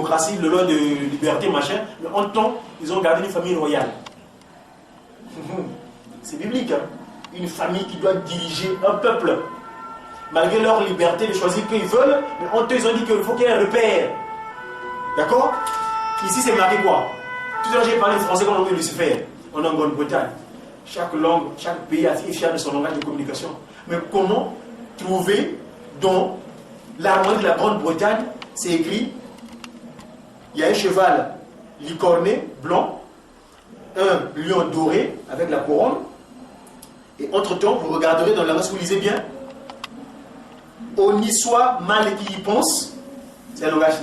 démocratie, le loi de liberté, machin, mais en temps, ils ont gardé une famille royale. C'est biblique, hein? Une famille qui doit diriger un peuple. Malgré leur liberté de choisir qui ils veulent, mais en temps, ils ont dit qu'il faut qu'il y ait un repère. D'accord? Ici, c'est marqué quoi? Tout à l'heure, j'ai parlé français comme on veut le faire. On est en Grande-Bretagne. Chaque langue, chaque pays est fier de son langage de communication. Mais comment trouver dans l'armoire de la Grande-Bretagne, c'est écrit, il y a un cheval licorné, blanc, un lion doré avec la couronne, et entre-temps, vous regarderez dans la race, vous lisez bien, on y soit mal qui y pense, c'est un langage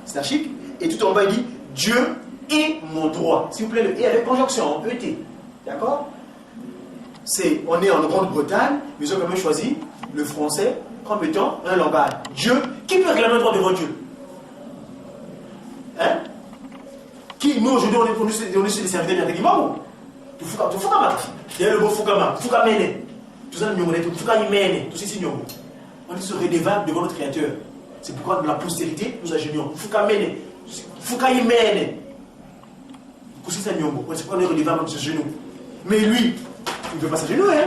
synarchique, et tout en bas il dit, Dieu est mon droit. S'il vous plaît, le « et » avec conjonction, en ET. D'accord? On est en Grande-Bretagne, mais ils ont quand même choisi le français comme étant un langage. Dieu, qui peut réclamer un droit devant Dieu? Hein? Qui, nous aujourd'hui, on est sur des serviteurs d'Intégriment? Tu Fukama. Il y a le mot Fukama, Fukamene. Tout ça, nous avons Fukamene. Tout ceci, nous on est sur redevable devant notre Créateur. C'est pourquoi, dans la postérité, nous agenions. Fukamene. Fukamene. On est redevable de ce genou. Mais lui, il ne veut pas s'agenouiller.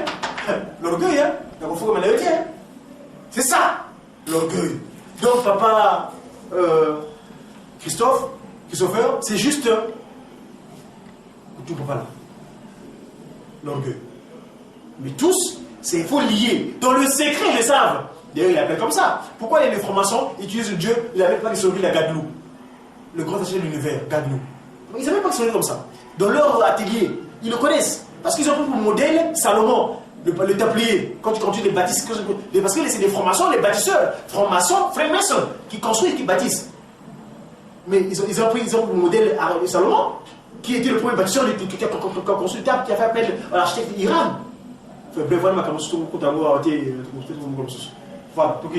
Hein? L'orgueil, hein? C'est ça, l'orgueil. Donc, papa Christopher, c'est juste tout papa là. L'orgueil. Mais tous, il faut lier. Dans le secret, ils le savent. D'ailleurs, il l'appelle comme ça. Pourquoi les francs-maçons utilisent Dieu? Il n'avait pas qu'ils la Gadlou. Le grand archer de l'univers, Gadlou. Ils ne savaient pas qu'ils sont comme ça. Dans leur atelier, ils le connaissent. Parce qu'ils ont pris pour modèle Salomon, le tablier, quand tu construis les bâtisses. Parce que c'est des francs-maçons, les bâtisseurs. Francs-maçons, frères-maçons, qui construisent et qui bâtissent. Mais ils ont pris pour modèle Salomon, qui était le premier bâtisseur qui a construit le table, qui a fait appel à l'architecte d'Iran. Voilà, ok.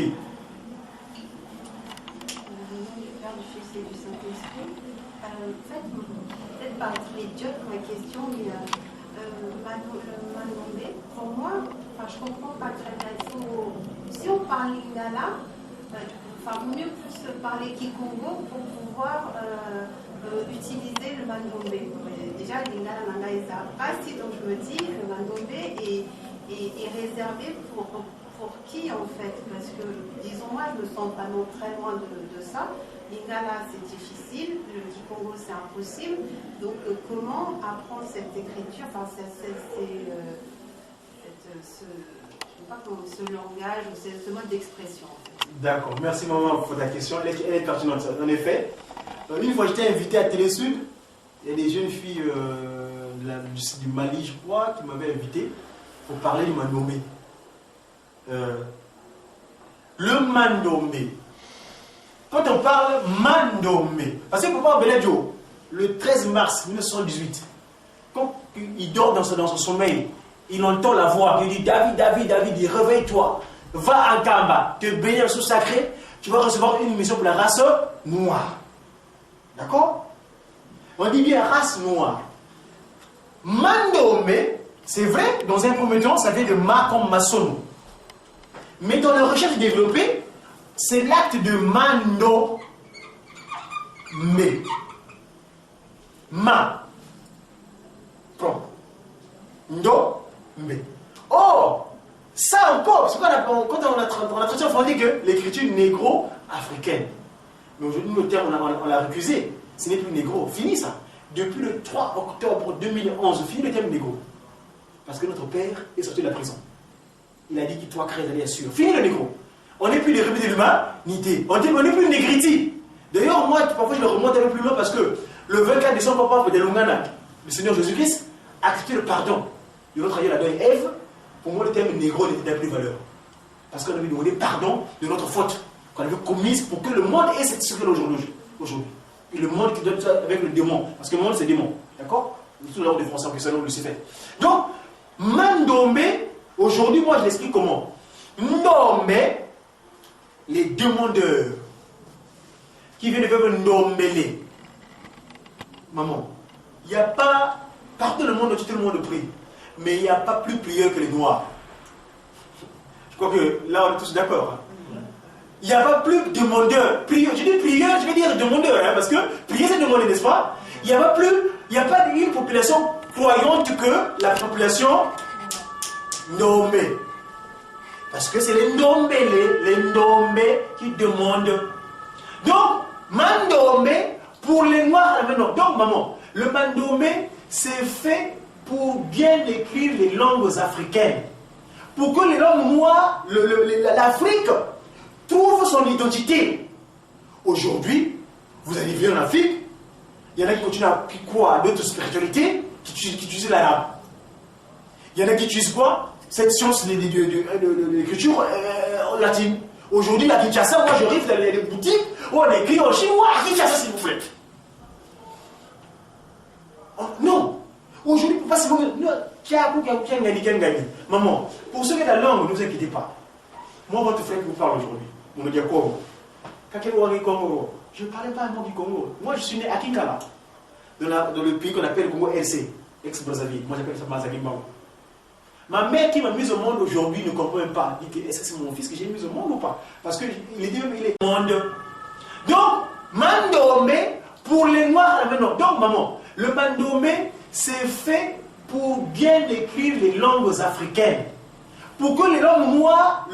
Peut-être paraître idiote ma question, mais Mandongbé, pour moi, je comprends pas très bien. Si on parle lingala, vaut mieux plus parler Kikongo pour pouvoir utiliser le Mandongbé. Déjà, lingala nanga ezapasi, donc je me dis que le Mandongbé est réservé pour qui en fait? Parce que, disons, moi, je me sens vraiment très loin de ça. Lingala, c'est difficile, le Kikongo, c'est impossible. Donc, comment apprendre cette écriture, ce langage, ce mode d'expression en fait. D'accord, merci maman pour ta question, elle est pertinente. En effet, une fois j'étais invité à Télé Sud, il y a des jeunes filles du Mali, je crois, qui m'avaient invité pour parler du Mandongbé. Le Mandongbé. Quand on parle Mandongbé, parce que Papa Beledio, le 13 mars 1918, quand il dort dans son sommeil, il entend la voix qui dit David, dit réveille-toi, va à Kamba, te bénir sous sacré, tu vas recevoir une mission pour la race noire. D'accord? On dit bien race noire. Mandongbé, c'est vrai, dans un premier temps, ça vient de ma comme maçon. Mais dans la recherche développée, c'est l'acte de Mandongbé. Ma. Prends. Ndombe. Oh, ça encore, c'est quand on a traité en français que l'écriture négro-africaine. Mais aujourd'hui, le terme, on l'a recusé. Ce n'est plus négro. Fini ça. Depuis le 3 octobre 2011, fini le terme négro. Parce que notre père est sorti de la prison. Il a dit qu'il doit créer d'aller assurer. Fini le négro. On n'est plus les rebelles de l'humanité. On n'est plus négriti. D'ailleurs, moi, parfois, je le remonte un peu plus loin parce que le 24 décembre, papa de Lungana, le Seigneur Jésus-Christ a accepté le pardon de notre aïeul Adam et Ève. Pour moi, le terme négro n'était plus valeur. Parce qu'on avait demandé pardon de notre faute qu'on avait commise pour que le monde ait cette sécurité aujourd'hui. Et le monde qui donne ça avec le démon. Parce que le monde, c'est démon. D'accord? Tout l'ordre des Français en question, le sait fait. Donc, Mandongbé, aujourd'hui, moi, je l'explique comment. Ndombe, les demandeurs qui viennent de faire Ndombele. Maman, il n'y a pas, partout dans le monde, tout le monde prie, mais il n'y a pas plus prieur que les noirs. Je crois que là, on est tous d'accord. Hein? il n'y a pas plus demandeur. Prieur, je dis prieur, je vais dire demandeur, hein, parce que prier c'est demander, n'est-ce pas? Il n'y a pas plus, il n'y a pas une population croyante que la population nommée. Parce que c'est les nommés qui demandent. Donc, mandomé, pour les noirs, maintenant. Donc, maman, le mandomé, c'est fait pour bien écrire les langues africaines. Pour que les langues noires, l'Afrique, trouve son identité. Aujourd'hui, vous arrivez en Afrique, il y en a qui continuent à quoi? D'autres spiritualités qui utilisent l'arabe. Il y en a qui utilisent quoi? Cette science de l'écriture latine. Aujourd'hui, à Kinshasa, moi j'arrive dans les boutiques où on écrit en chinois à Kinshasa, s'il vous plaît. Oh, non. Aujourd'hui, pour passer maman, pour ceux qui ont la langue, ne vous inquiétez pas. Moi, votre frère qui vous parle aujourd'hui, on me dit Congo. Congo. Je ne parlais pas un mot du Congo. Moi, je suis né à Kinkala, dans le pays qu'on appelle le Congo RC, ex-Brazzaville. Moi, j'appelle ça Mazagui Mao. Ma mère qui m'a mise au monde aujourd'hui ne comprend même pas. Elle dit, est-ce que c'est mon fils que j'ai mis au monde ou pas? Parce qu'il est dit même, il est monde. Donc, mandomé, pour les noirs, maintenant. Donc, maman, le mandomé, c'est fait pour bien écrire les langues africaines. Pour que les langues noires,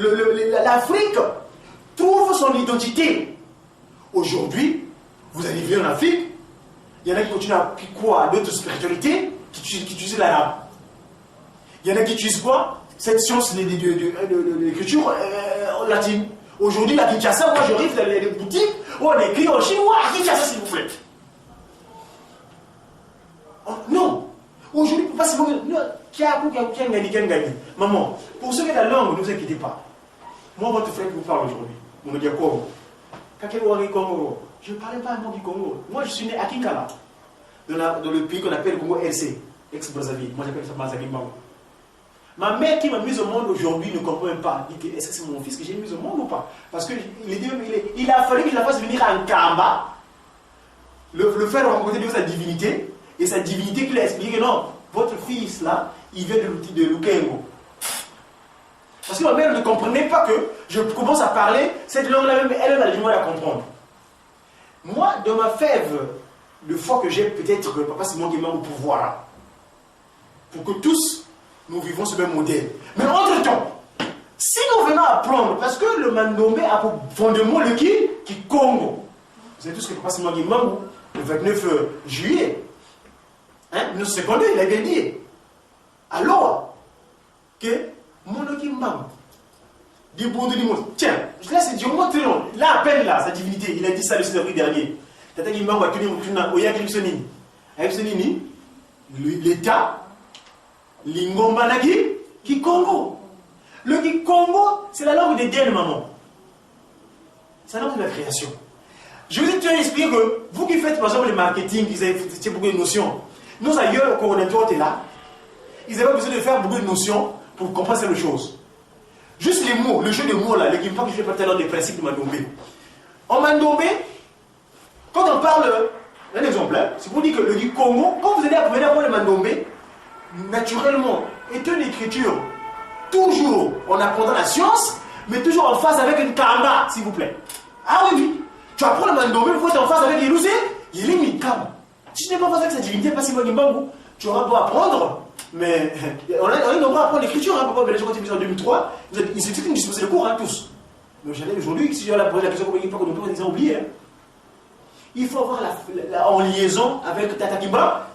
l'Afrique, trouve son identité. Aujourd'hui, vous arrivez en Afrique, il y en a qui continuent à quoi? D'autres spiritualités qui utilisent l'arabe. Il y en a qui utilisent quoi? Cette science de l'écriture latine. Aujourd'hui, à Kinshasa, moi j'arrive dans les boutiques où on écrit en chinois à Kinshasa, s'il vous plaît. Oh, non. Aujourd'hui, pour passer maman, pour ceux qui ont la langue, ne vous inquiétez pas. Moi, votre frère qui vous parle aujourd'hui, on me dit Congo. Je ne parlais pas un mot du Congo. Moi, je suis né à Kinkala, dans le pays qu'on appelle le Congo RC, ex-Brazzaville. Moi, j'appelle ça Mazagui Mao. Ma mère qui m'a mise au monde aujourd'hui ne comprend même pas. Elle dit, est-ce que c'est mon fils que j'ai mis au monde ou pas? Parce qu'il a fallu que je la fasse venir à Nkamba, le faire rencontrer de sa divinité, et sa divinité qui lui a expliqué que non, votre fils là, il vient de Lukengo. Parce que ma mère ne comprenait pas que je commence à parler cette langue-là, même elle a du mal à comprendre. Moi, dans ma fève, le foi que j'ai, peut-être que papa c'est moi qui m'a au pouvoir, pour que tous nous vivons ce même modèle. Mais entre-temps, si nous venons apprendre, parce que le mandomé a pour fondement le qui Congo. Vous savez tous que papa c'est moi qui m'a le 29 juillet, hein, 1952, il a bien dit. Alors, que mon qui m'a dit bon de dimanche, tiens, là c'est du moins très long. Là, à peine là, sa divinité, il a dit ça le 6 avril dernier. Tata qui m'a dit l'État. Lingomba Nagi, Kikongo. Le Kikongo, c'est la langue des dieux, maman. C'est la langue de la création. Je vous ai déjà expliqué que vous qui faites par exemple le marketing, vous avez fait beaucoup de notions. Nous ailleurs, quand on est là, ils avaient besoin de faire beaucoup de notions pour comprendre cette chose. Juste les mots, le jeu de mots là, les gimmicks que je fais pas tout à l'heure des principes de Mandomé. En Mandomé, quand on parle, un exemple, hein, c'est pour dire que le Kikongo, quand vous allez apprendre le Mandomé, naturellement, est une écriture. Toujours, on apprendra la science, mais toujours en face avec une kamba, s'il vous plaît. Ah oui, oui. Tu apprends le mandomé, il faut être en face avec Yelouzé, il est mis kamba. Si tu n'es pas en face avec sa divinité, pas si Magimbangu, tu auras beau apprendre, mais on est nombreux à apprendre l'écriture, hein, papa, mais les gens quand ils en 2003, ils se disent qu'ils disposaient le cours, hein, tous. Mais j'allais aujourd'hui, si j'ai la question qu'on ils ont oublié, hein. Il faut avoir en liaison avec Tata Kimba,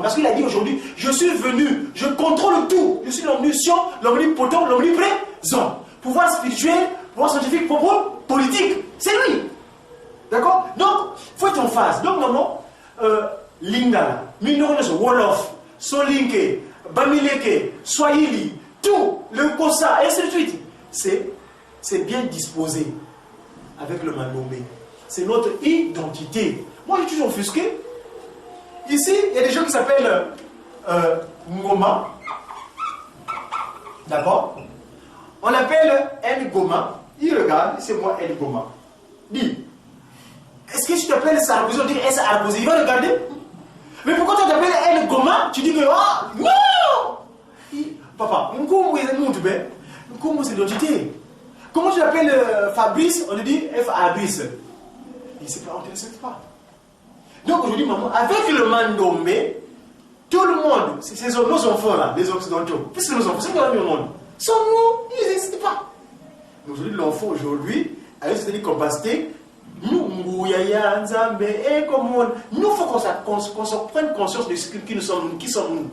parce qu'il a dit aujourd'hui, je suis venu, je contrôle tout, je suis l'omniscient, l'omnipotent, l'omniprésent. Pouvoir spirituel, pouvoir scientifique, pouvoir politique, c'est lui. D'accord? Donc, il faut être en phase. Donc, maman, Lingala, Minoros, Wolof, Solinke, Bamileke, Swahili, tout, le Kosa, et ainsi de suite. C'est bien disposé avec le Mandomé. C'est notre identité. Moi, je suis toujours offusqué. Ici, il y a des gens qui s'appellent Ngoma. D'accord? On l'appelle Ngoma. Il regarde, c'est moi Ngoma. Dis, est-ce que tu t'appelles Sarkozy? On dit Sarkozy. Il va regarder. Mais pourquoi tu t'appelles Ngoma? Tu dis que, ah, non! Papa, Ngoma, c'est l'identité. Comment tu l'appelles Fabrice? On lui dit Fabrice. Il ne sait pas, on ne te respecte pas. Donc aujourd'hui, maman, avec le Mandombe, tout le monde, c'est nos enfants là, les occidentaux, qu'est-ce que nos enfants, c'est quoi le monde? Sans nous, ils n'existent pas. Mais aujourd'hui, l'enfant aujourd'hui, avec cette capacité, nous, il faut qu'on se prenne conscience de ce qui nous sommes, qui sommes nous.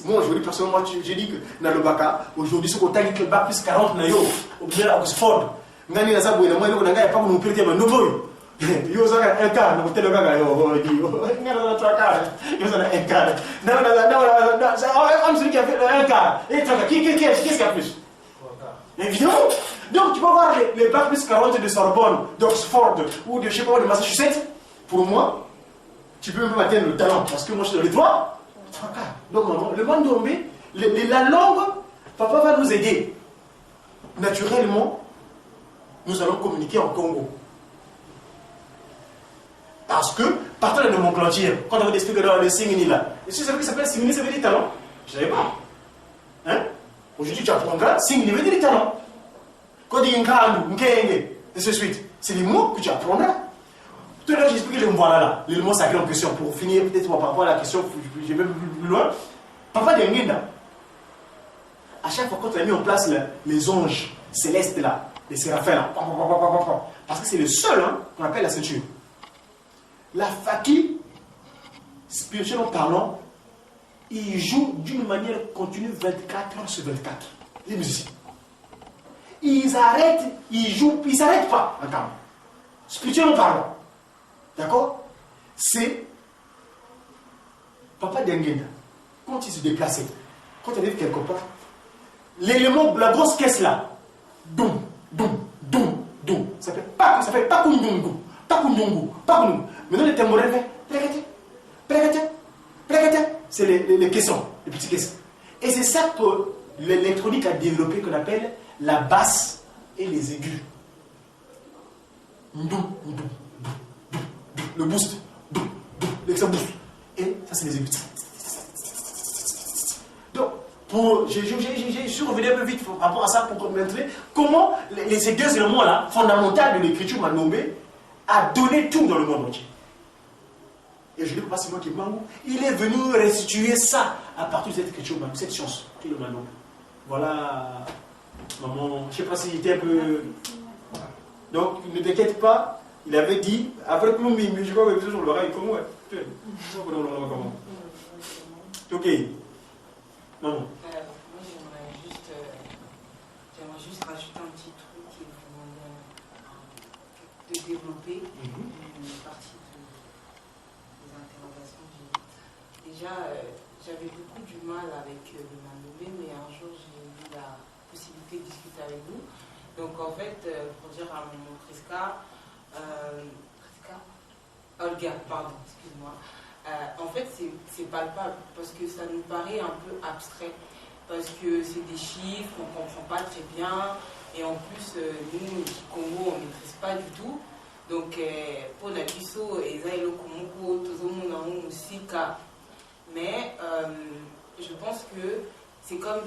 Moi, aujourd'hui, personnellement, j'ai dit que dans le Baka, aujourd'hui, ce qu'on t'a dit que le bac plus 40, au bien à Oxford, Ngani na sabu na mwendo kunanga pa mu prete ma novo. Yo saka un quart, no telo kaka yo ngara na traka. Yo saka un quart. Non, on celui qui a fait un quart. Et traka qu'est-ce qu'il y a plus? Évidemment. Donc tu peux voir les bacs plus 40 de Sorbonne, d'Oxford ou de je sais pas de Massachusetts. Pour moi, tu peux même atteindre le talent parce que moi je suis dans les trois. Donc maman, le Mandombe, la langue, papa va nous aider. Naturellement, nous allons communiquer en Congo. Parce que, partant de la nomenclature, quand on vous explique dans le Singini là, est-ce que ça veut dire que ça s'appelle Singini, ça veut dire talent? Je ne savais pas. Hein? Aujourd'hui, tu apprendras, Singini veut dire talent. Quand tu dis Nkandu, Nkenge, et ainsi de suite, c'est les mots que tu apprendras. Tout à l'heure, j'ai expliqué le mot là, le mot sacré en question, pour finir peut-être par rapport à la question, je vais plus loin. Papa de Ngenda, à chaque fois quand tu as mis en place les anges célestes là, les séraphins là, parce que c'est le seul qu'on appelle la ceinture. La Faki, spirituellement parlant, il joue d'une manière continue 24 heures sur 24. Les musiciens. Ils arrêtent, ils jouent, ils ne s'arrêtent pas en temps. Spirituellement parlant. D'accord? C'est Papa Dengenda. Quand il se déplaçait, quand il arrive quelque part, l'élément, la grosse caisse là, doum, doum, doum, doum, ça fait Pakundungu, Pakundungu, Pakundungu. Maintenant les tambourins fait plégate, plégate, plégate. C'est les caissons, les petits caissons. Et c'est ça que l'électronique a développé qu'on appelle la basse et les aigus. Doum, doum, doum, doum, doum, le boost, doum, doum, l'extra boost. Et ça c'est les aigus. Donc, je suis revenu un peu vite par rapport à ça pour montrer comment ces deux éléments-là, fondamentaux de l'écriture Mandombe, a donné tout dans le monde entier. Et je ne dis pas c'est moi qui Mangou. Il est venu restituer ça à partir de cette écriture, cette science, qui est le Mandombe. Voilà, maman. Je ne sais pas s'il était un peu. Donc, ne t'inquiète pas, il avait dit, avec nous, mais je crois que sur l'oreille, comment ok. Maman. Moi, j'aimerais juste rajouter un petit truc qui est vraiment de développer une partie des interrogations. Déjà, j'avais beaucoup du mal avec le Mandombe, mais un jour, j'ai eu la possibilité de discuter avec vous. Donc, en fait, pour dire à mon Priska, Olga, pardon, excuse-moi. En fait, c'est palpable parce que ça nous paraît un peu abstrait. Parce que c'est des chiffres, on ne comprend pas très bien. Et en plus, nous, au Congo, on ne maîtrise pas du tout. Donc, pour la Kiso, et Zailo Komoko, Tozomo Sika. Mais je pense que c'est comme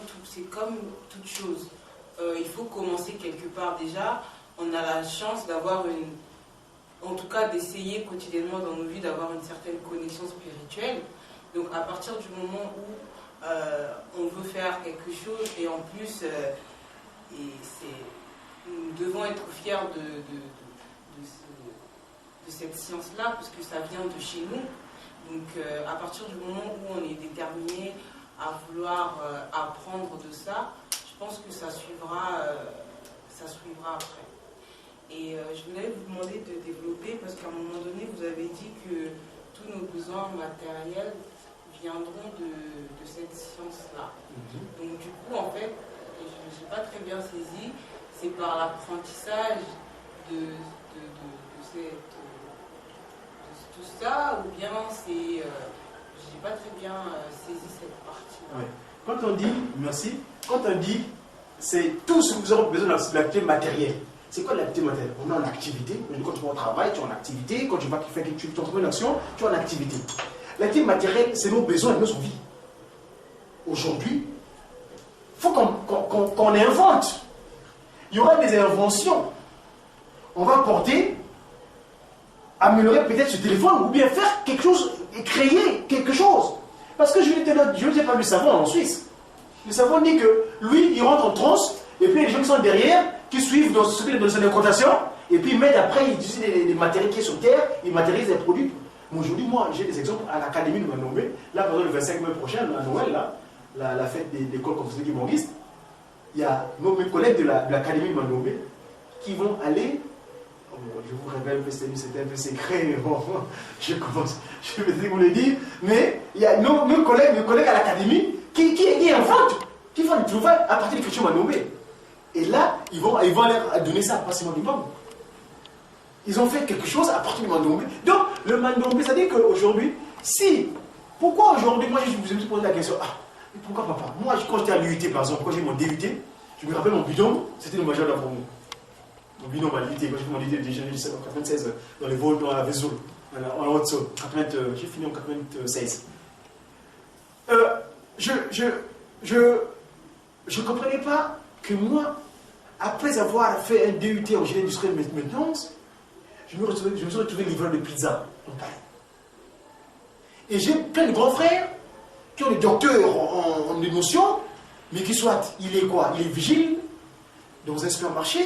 toute chose. Il faut commencer quelque part déjà. On a la chance d'avoir en tout cas d'essayer quotidiennement dans nos vies d'avoir une certaine connexion spirituelle. Donc à partir du moment où on veut faire quelque chose et en plus nous devons être fiers de cette science-là parce que ça vient de chez nous. Donc à partir du moment où on est déterminé à vouloir apprendre de ça, je pense que ça suivra après. Et je voulais vous demander de développer, parce qu'à un moment donné, vous avez dit que tous nos besoins matériels viendront de cette science-là. Donc du coup, en fait, je n'ai pas très bien saisi, c'est par l'apprentissage de tout ça, ou bien c'est... je n'ai pas très bien saisi cette partie-là. Ouais. Quand on dit, merci, quand on dit, c'est tout ce que vous aurez besoin de l'activité matérielle. C'est quoi l'activité matérielle? On est en activité. Quand tu vas au travail, tu es en activité. Quand tu vas faire quelque chose, tu entreprends une action, tu es en activité. L'activité matérielle, c'est nos besoins et notre vie. Aujourd'hui, il faut qu'on invente il y aura des inventions. On va porter, améliorer peut-être ce téléphone, ou bien faire quelque chose, créer quelque chose. Parce que je ne sais pas le savon en Suisse. Le savon dit que lui, il rentre en transe, et puis les gens qui sont derrière, qui suivent dans ce qu'il est dans son incantation, et puis ils mettent après, ils utilisent les matériaux qui sont sur terre, ils matérialisent les produits. Mais aujourd'hui, moi, j'ai des exemples à l'Académie de Mandombe. Là, par exemple, le 25 mai prochain, à Noël, là, la fête des écoles confessionnelles guibanguistes, il y a mes collègues de l'Académie de Mandombe qui vont aller. Oh, je vous révèle que c'était un peu secret, mais bon, je vais vous le dire. Mais il y a mes collègues à l'Académie qui inventent, qui font du travail à partir de l'écriture Mandombe. Et là, ils vont aller donner ça à Passimo Limbango. Ils ont fait quelque chose à partir du Mandombe. Donc, le Mandombe, ça dit qu'aujourd'hui, pourquoi aujourd'hui, moi je me suis posé la question, mais pourquoi papa? Moi, quand j'étais à l'UT, par exemple, quand j'ai mon DUT, je me rappelle mon bidon, c'était le major d'Avromou. Mon bidon m'a l'UT, quand j'ai fait mon DUT, j'ai en 96 dans les vols, dans la Vesoul, en Haute-Saône. J'ai fini en 96. Je ne comprenais pas que moi, après avoir fait un DUT en génie industriel maintenance, je me suis retrouvé livreur de pizza en Paris. Et j'ai plein de grands frères qui ont des docteurs en émotion, mais qui soit, il est quoi? Il est vigile dans un supermarché,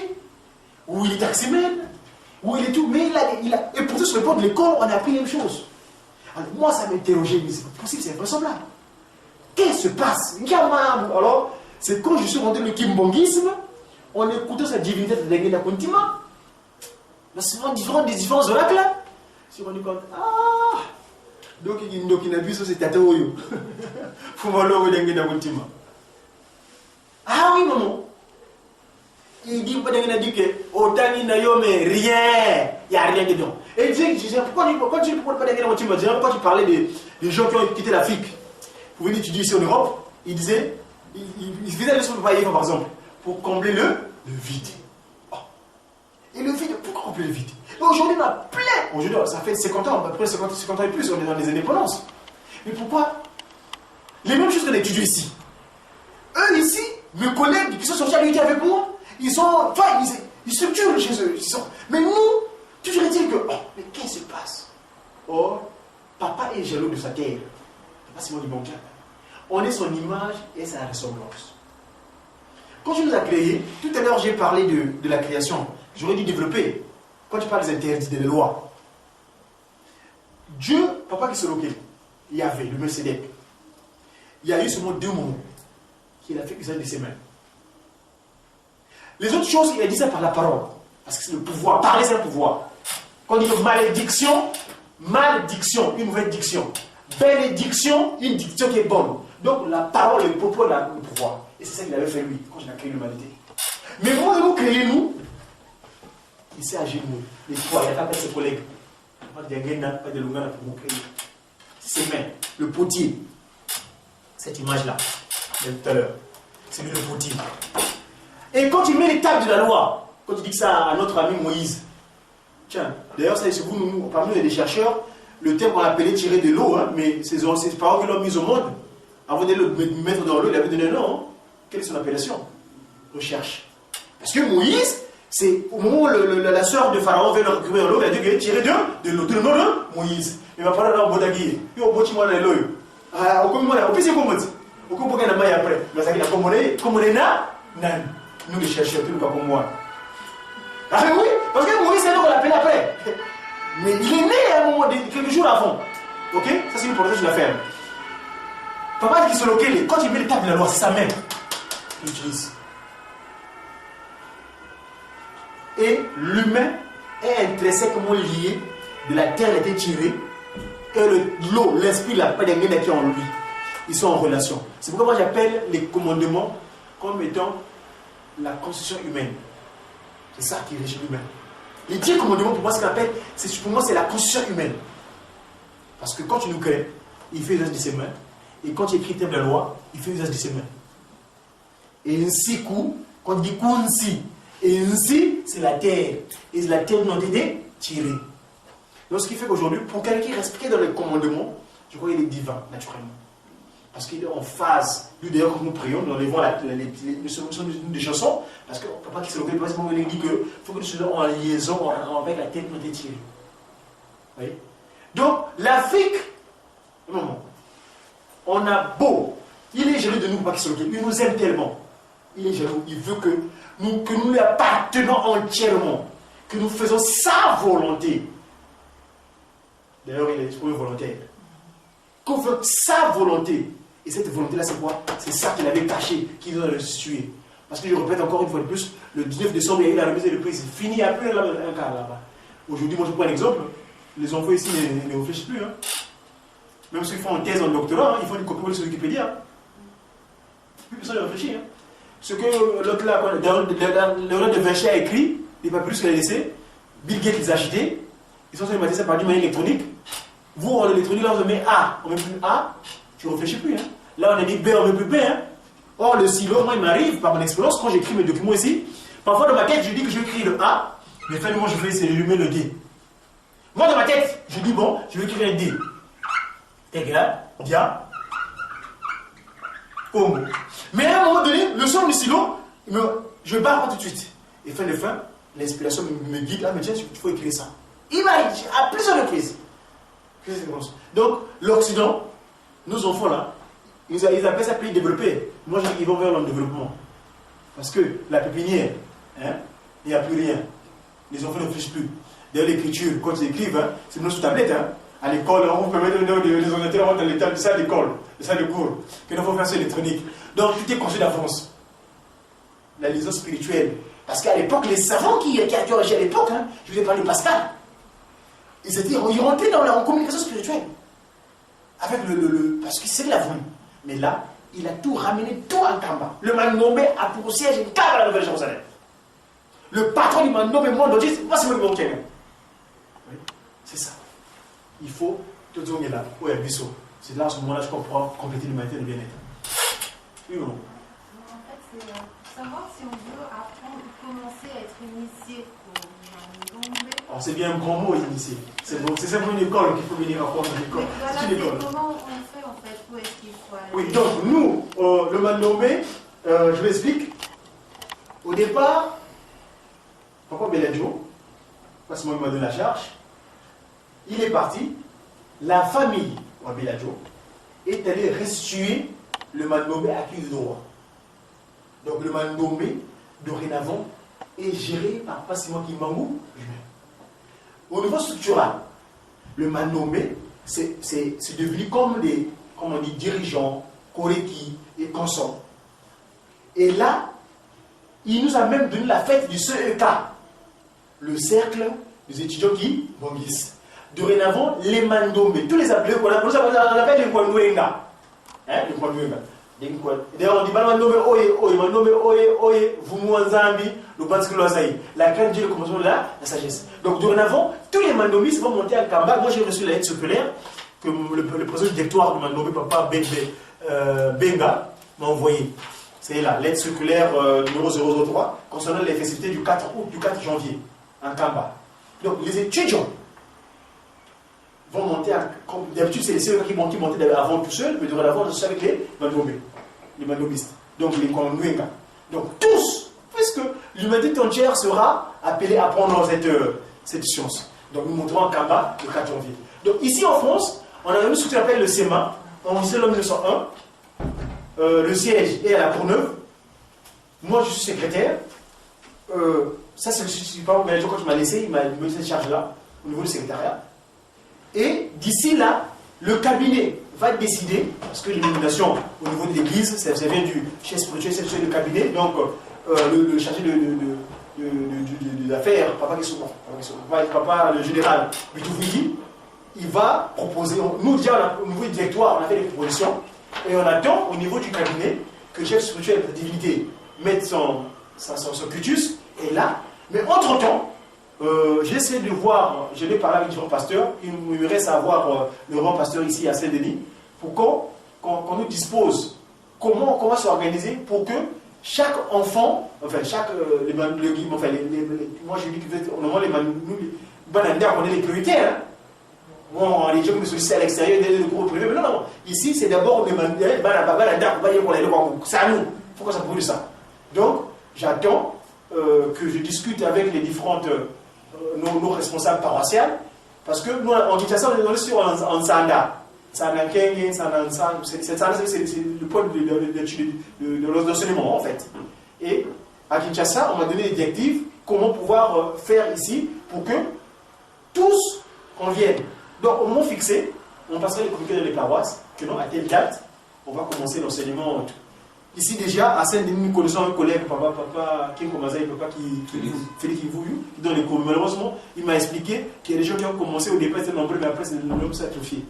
ou il est taximan, ou il est tout, mais et pourtant sur le port de l'école, on a appris la même chose. Alors moi, ça m'interrogeait, mais c'est pas possible, c'est invraisemblable. Qu'est-ce qui se passe? Alors, c'est quand je suis rentré dans le kimbongisme, on écoutait sa divinité de Dengena Kuntima, mais souvent des différents oracles là. Je me suis rendu compte, donc il a vu ça, c'est Tataoyo. Faut voir le Dengena Kuntima. Ah oui, maman. Il dit que autant il n'a rien, il n'y a rien dedans. Et il disait, pourquoi tu ne parles pas Dengena Kuntima? Pourquoi tu parlais des gens qui ont quitté l'Afrique pour venir étudier ici en Europe? Il disait, il faisait le son de Païen, par exemple, pour combler le vide. Et le vide, pourquoi combler le vide? Aujourd'hui, on a plein. Aujourd'hui, ça fait 50 ans, après 50 ans et plus, on est dans les indépendances. Mais pourquoi? Les mêmes choses qu'on a étudiées ici. Eux, ici, mes collègues qui sont sortis à l'unité avec moi, ils structurent chez eux. Mais nous, toujours est-il que, mais qu'est-ce qui se passe? Papa est jaloux de sa terre. Papa Simon Limbango. On est son image et sa ressemblance. Quand tu nous as créés, tout à l'heure j'ai parlé de la création. J'aurais dû développer. Quand tu parles des interdits, des lois. Dieu, papa qui se loquait, il y avait le Melchizedek. Il y a eu seulement 2 moments qu'il a fait usage de ses mains. Les autres choses, il a dit ça par la parole. Parce que c'est le pouvoir. Parler, c'est le pouvoir. Quand on dit que malédiction, une mauvaise diction. Bénédiction, une diction qui est bonne. Donc la parole, le propos, le pouvoir. Et c'est ça qu'il avait fait lui, quand il a créé l'humanité. Mais moi, nous créer nous, il s'est agi de nous. Les trois, il a tapé ses collègues. Pas de Ngena, pas de Lungana pour vous créer. Ses mains, le potier. Cette image-là, tout à l'heure. C'est lui le potier. Et quand il met les tables de la loi, quand il dit ça à notre ami Moïse, tiens, d'ailleurs, ça, c'est vous, parmi nous, il y a des chercheurs, le terme qu'on appelait tirer de l'eau, mais c'est paroles que l'homme mise au monde. Avant de le mettre dans l'eau, il avait donné un nom. Hein. Quelle est son appellation? Recherche. Parce que Moïse, c'est au moment où la sœur de Pharaon veut le récupérer dans l'eau, il a dit qu'il tirer de l'eau, de nom de Moïse. Il va parler dans le Bodagui. Il va botter moi dans l'eau. Au plus, c'est comme ça. Au plus, il y a un maille après. Mais ça, il a comme on est là, nous les chercheurs, tout le pas comme moi. Ah oui, parce que Moïse, c'est nous qu'on l'appelle après. Mais il est né à un moment, quelques jours avant. Ok? Ça, c'est une protège de la ferme. Papa dit qu'il se loquait, quand il met les tables de la loi, c'est sa main qu'il utilise. Et l'humain est intrinsèquement lié, de la terre a été tirée, et l'eau, l'esprit, la paix des qui est en lui. Ils sont en relation. C'est pourquoi moi j'appelle les commandements comme étant la constitution humaine. C'est ça qui régit l'humain. Les 10 commandements, pour moi, c'est la constitution humaine. Parce que quand tu nous crées, il fait usage de ses mains. Et quand il écrit la loi, il fait usage de ses mains. Et ainsi, quand il dit kunsi, et ainsi, c'est la terre. Et la terre n'a été tirée. Donc, ce qui fait qu'aujourd'hui, pour quelqu'un qui est respecté dans les commandements, je crois qu'il est divin, naturellement. parce qu'il est en phase. Nous, d'ailleurs, quand nous prions, nous enlevons des chansons, parce que papa qui se le pas il dit qu'il faut que nous soyons en liaison avec la tête de notre Thierry. Oui. Donc, l'Afrique, non, on a beau, il est jaloux de nous, papa qui se le il nous aime tellement. Il est jaloux, il veut que nous lui appartenons entièrement, que nous faisons sa volonté. D'ailleurs, il est exprimé volontaire. Qu'on fait sa volonté. Et cette volonté-là, c'est quoi? C'est ça qu'il avait caché, qu'il doit le situer. Parce que je répète encore une fois de plus, le 19 décembre, il y a eu la remise de prix. C'est fini, il n'y a plus un cas là-bas. Aujourd'hui, moi je prends un exemple. Les enfants ici ne réfléchissent plus. Hein. Même ceux qui font une thèse en doctorat, ils font du copier sur Wikipédia. Plus personne ne réfléchit. Hein. Ce que l'autre là, Léonard de Vinci a écrit, les papiers qu'il a laissé, Bill Gates les a achetés, ils sont sur ça par d'une manière électronique. Vous, en électronique, là, on met A, on met plus A, tu ne réfléchis plus. Hein. Là, on a dit B, on met plus B. Hein. Or, le silo, moi, il m'arrive, par mon expérience, quand j'écris mes documents ici, parfois dans ma tête, je dis que je vais écrire le A, mais finalement, je vais essayer de lui mettre le D. Moi, dans ma tête, je dis bon, je vais écrire un D. Égal, dia, homo. Mais à un moment donné, le son du silo, je barre pas tout de suite. Et fin de fin, l'inspiration me guide, là, mais tiens, il faut écrire ça. Il m'arrive à plusieurs reprises. Donc, l'Occident, nos enfants là, ils appellent ça pays développé. Moi, je dis qu'ils vont vers le développement. Parce que la pépinière, hein, il n'y a plus rien. Les enfants ne réfléchissent plus. D'ailleurs, l'écriture, quand ils écrivent, hein, c'est même sous tablette. Hein. À l'école, on peut mettre les ordinateurs dans les salles d'école, les salles de cours, que nous faut faire sur l'électronique. Donc, tout est construit d'avance. La liaison spirituelle. Parce qu'à l'époque, les savants qui ont agi à l'époque, hein, je vous ai parlé de Pascal, ils rentraient dans la communication spirituelle. Avec parce que c'est la voulu. Mais là, il a tout ramené, tout en Kamba. Le Mandombe a pour siège une Kamba à la Nouvelle-Jérusalem. Le patron du Mandombe monde entier, c'est pas seulement le Kenya. Oui, c'est ça. Il faut, tout le monde est là. Oui, Bissot. C'est là, à ce moment-là, je comprends compléter l'humanité de bien-être. Oui ou non? En fait, c'est savoir si on veut apprendre, commencer à être initié au Mandombe. Alors, c'est bien un grand mot, initié. C'est simplement une école qu'il faut venir apprendre à l'école. Voilà, c'est une école. Comment on fait en fait? Où est-ce qu'il faut aller? Oui, donc nous, le Mandombe, je vous explique. Au départ, Papa Bellagio, parce que moi il m'a donné la charge, il est parti. La famille Papa Bellagio est allée restituer le Mandombe à qui de droit. Donc le Mandombe, dorénavant, est géré par Passimo Kimbangu lui-même. Au niveau structural, le Mandombe, c'est devenu comme des, comme on dit, dirigeants, Koreki et consorts. Et là, il nous a même donné la fête du CEK, le cercle des étudiants qui bonguissent. Dorénavant, les Mandombe, tous les appelés, on appelle les Kwandouenga. Hein, les Kwandouenga. D'ailleurs, on dit Mandombe, oye, Mandombe, oye, vous mouanzambi, le Banski Loazaï. La crainte de Dieu, le commencement de la sagesse. Donc, dorénavant, tous les Mandombistes vont monter à Kamba. Moi, j'ai reçu la lettre circulaire que le président du directoire du Mandombe, Papa Benga, m'a envoyé. C'est la lettre circulaire numéro 003 concernant les festivités du 4 août, du 4 janvier, en Kamba. Donc, les étudiants vont monter à. D'habitude, c'est les qui montaient avant tout seul, mais dorénavant, je suis avec les Mandombe, les Mandombistes. Donc, les Kwandouenga. Donc, tous, presque l'humanité entière sera appelée à prendre cette science. Donc, nous monterons en Kamba le 4 janvier. Donc, ici en France, on a eu ce qu'on appelle le SEMA, enregistré en 1901. Le siège est à la Courneuve. Moi, je suis secrétaire. Ça, c'est pas quand tu m'as laissé, il m'a donné cette charge-là, au niveau du secrétariat. Et d'ici là, le cabinet va décider, parce que l'illumination au niveau de l'église, ça vient du chef spirituel, c'est le cabinet, donc le chargé de l'affaire, papa le général Bitoufidi, il va proposer, nous déjà au niveau du directoire, on a fait des propositions, et on attend au niveau du cabinet que le chef spirituel de la divinité mette son cutus, et là, mais entre-temps, j'ai essayé de voir, je l'ai parlé avec différents pasteurs, il me reste à voir le grand pasteur ici à Saint-Denis, pour qu'on nous dispose comment on va s'organiser pour que chaque enfant, enfin chaque, moi je dis que normalement les Bananda, on est les prioritaires, hein? Bon, les gens qui me sollicitent à l'extérieur, des gros privés. Mais non. Ici, c'est d'abord c'est à nous. Il faut qu'on s'approprie de ça. Donc, j'attends que je discute avec les différentes nos responsables paroissiales. Parce que nous, en Kinshasa, on est sur en Sanda. C'est le point de l'enseignement, en fait. Et à Kinshasa, on m'a donné des directives comment pouvoir faire ici pour que tous conviennent. Donc, au moment fixé, on passera les communiqués dans les paroisses, que non, à telle date, on va commencer l'enseignement. Ici, déjà, à Saint-Denis, nous connaissons un collègue, papa Kim Komazaï, papa Félix Kivouyou, qui donne les cours. Malheureusement, il m'a expliqué qu'il y a des gens qui ont commencé au départ, c'était nombreux, mais après, c'est le nombre s'est atrophié.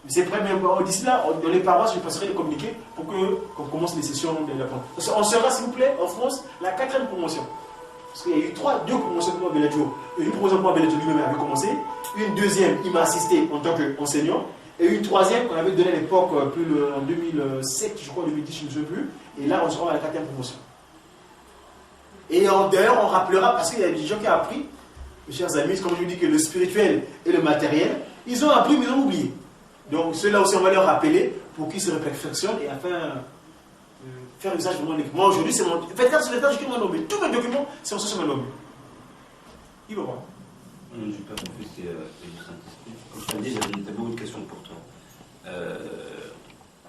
C'est prêt, même d'ici là, dans les paroisses, je passerai les communiqués pour qu'on commence les sessions de la On sera, s'il vous plaît, en France, la 4e promotion. Parce qu'il y a eu deux promotions pour Belladio. Une promotion pour Belladio lui-même avait commencé, une deuxième, il m'a assisté en tant qu'enseignant, et une troisième qu'on avait donnée à l'époque, en 2007, je crois, 2010, je ne sais plus, et là, on sera à la 4e promotion. Et d'ailleurs, on rappellera, parce qu'il y a des gens qui ont appris, mes chers amis, comme je dis que le spirituel et le matériel, ils ont appris, mais ils ont oublié. Donc, ceux-là aussi, on va leur rappeler pour qu'ils se réflexionnent et afin faire usage de mon équipe. Moi, aujourd'hui, c'est mon. Faites gaffe sur les tâches qui m'ont nommé. Tous mes documents, c'est en ça que je m'ai nommé. Il va voir. Je n'ai pas compris, c'est du Saint-Esprit. Comme je t'ai dit, j'avais beaucoup de questions pour toi.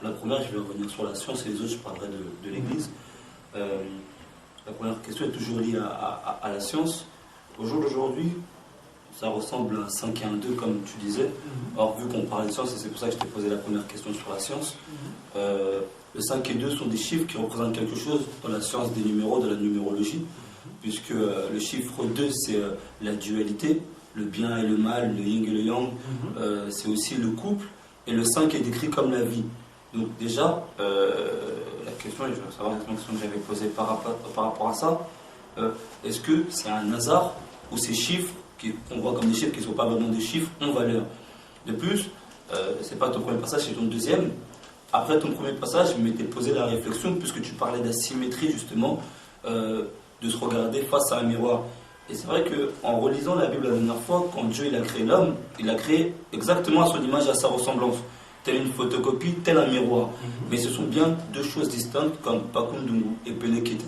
La première, je vais revenir sur la science et les autres, je parlerai de l'Église. La première question est toujours liée à la science. Au jour d'aujourd'hui, ça ressemble à un 5 et un 2, comme tu disais. Or, vu qu'on parle de science, et c'est pour ça que je t'ai posé la première question sur la science, le 5 et 2 sont des chiffres qui représentent quelque chose dans la science des numéros, de la numérologie, puisque le chiffre 2, c'est la dualité, le bien et le mal, le yin et le yang, c'est aussi le couple, et le 5 est décrit comme la vie. Donc déjà, la question, et je veux savoir la question que j'avais posée par rapport à ça, est-ce que c'est un hasard ou ces chiffres qu'on voit comme des chiffres qui ne sont pas vraiment des chiffres ont valeur? De plus, c'est pas ton premier passage, c'est ton deuxième. Après ton premier passage, je m'étais posé la réflexion, puisque tu parlais d'asymétrie justement, de se regarder face à un miroir. Et c'est vrai qu'en relisant la Bible la dernière fois, quand Dieu il a créé l'homme, il l'a créé exactement à son image et à sa ressemblance. Telle une photocopie, tel un miroir. Mais ce sont bien deux choses distinctes comme Pakundungu et Penekete.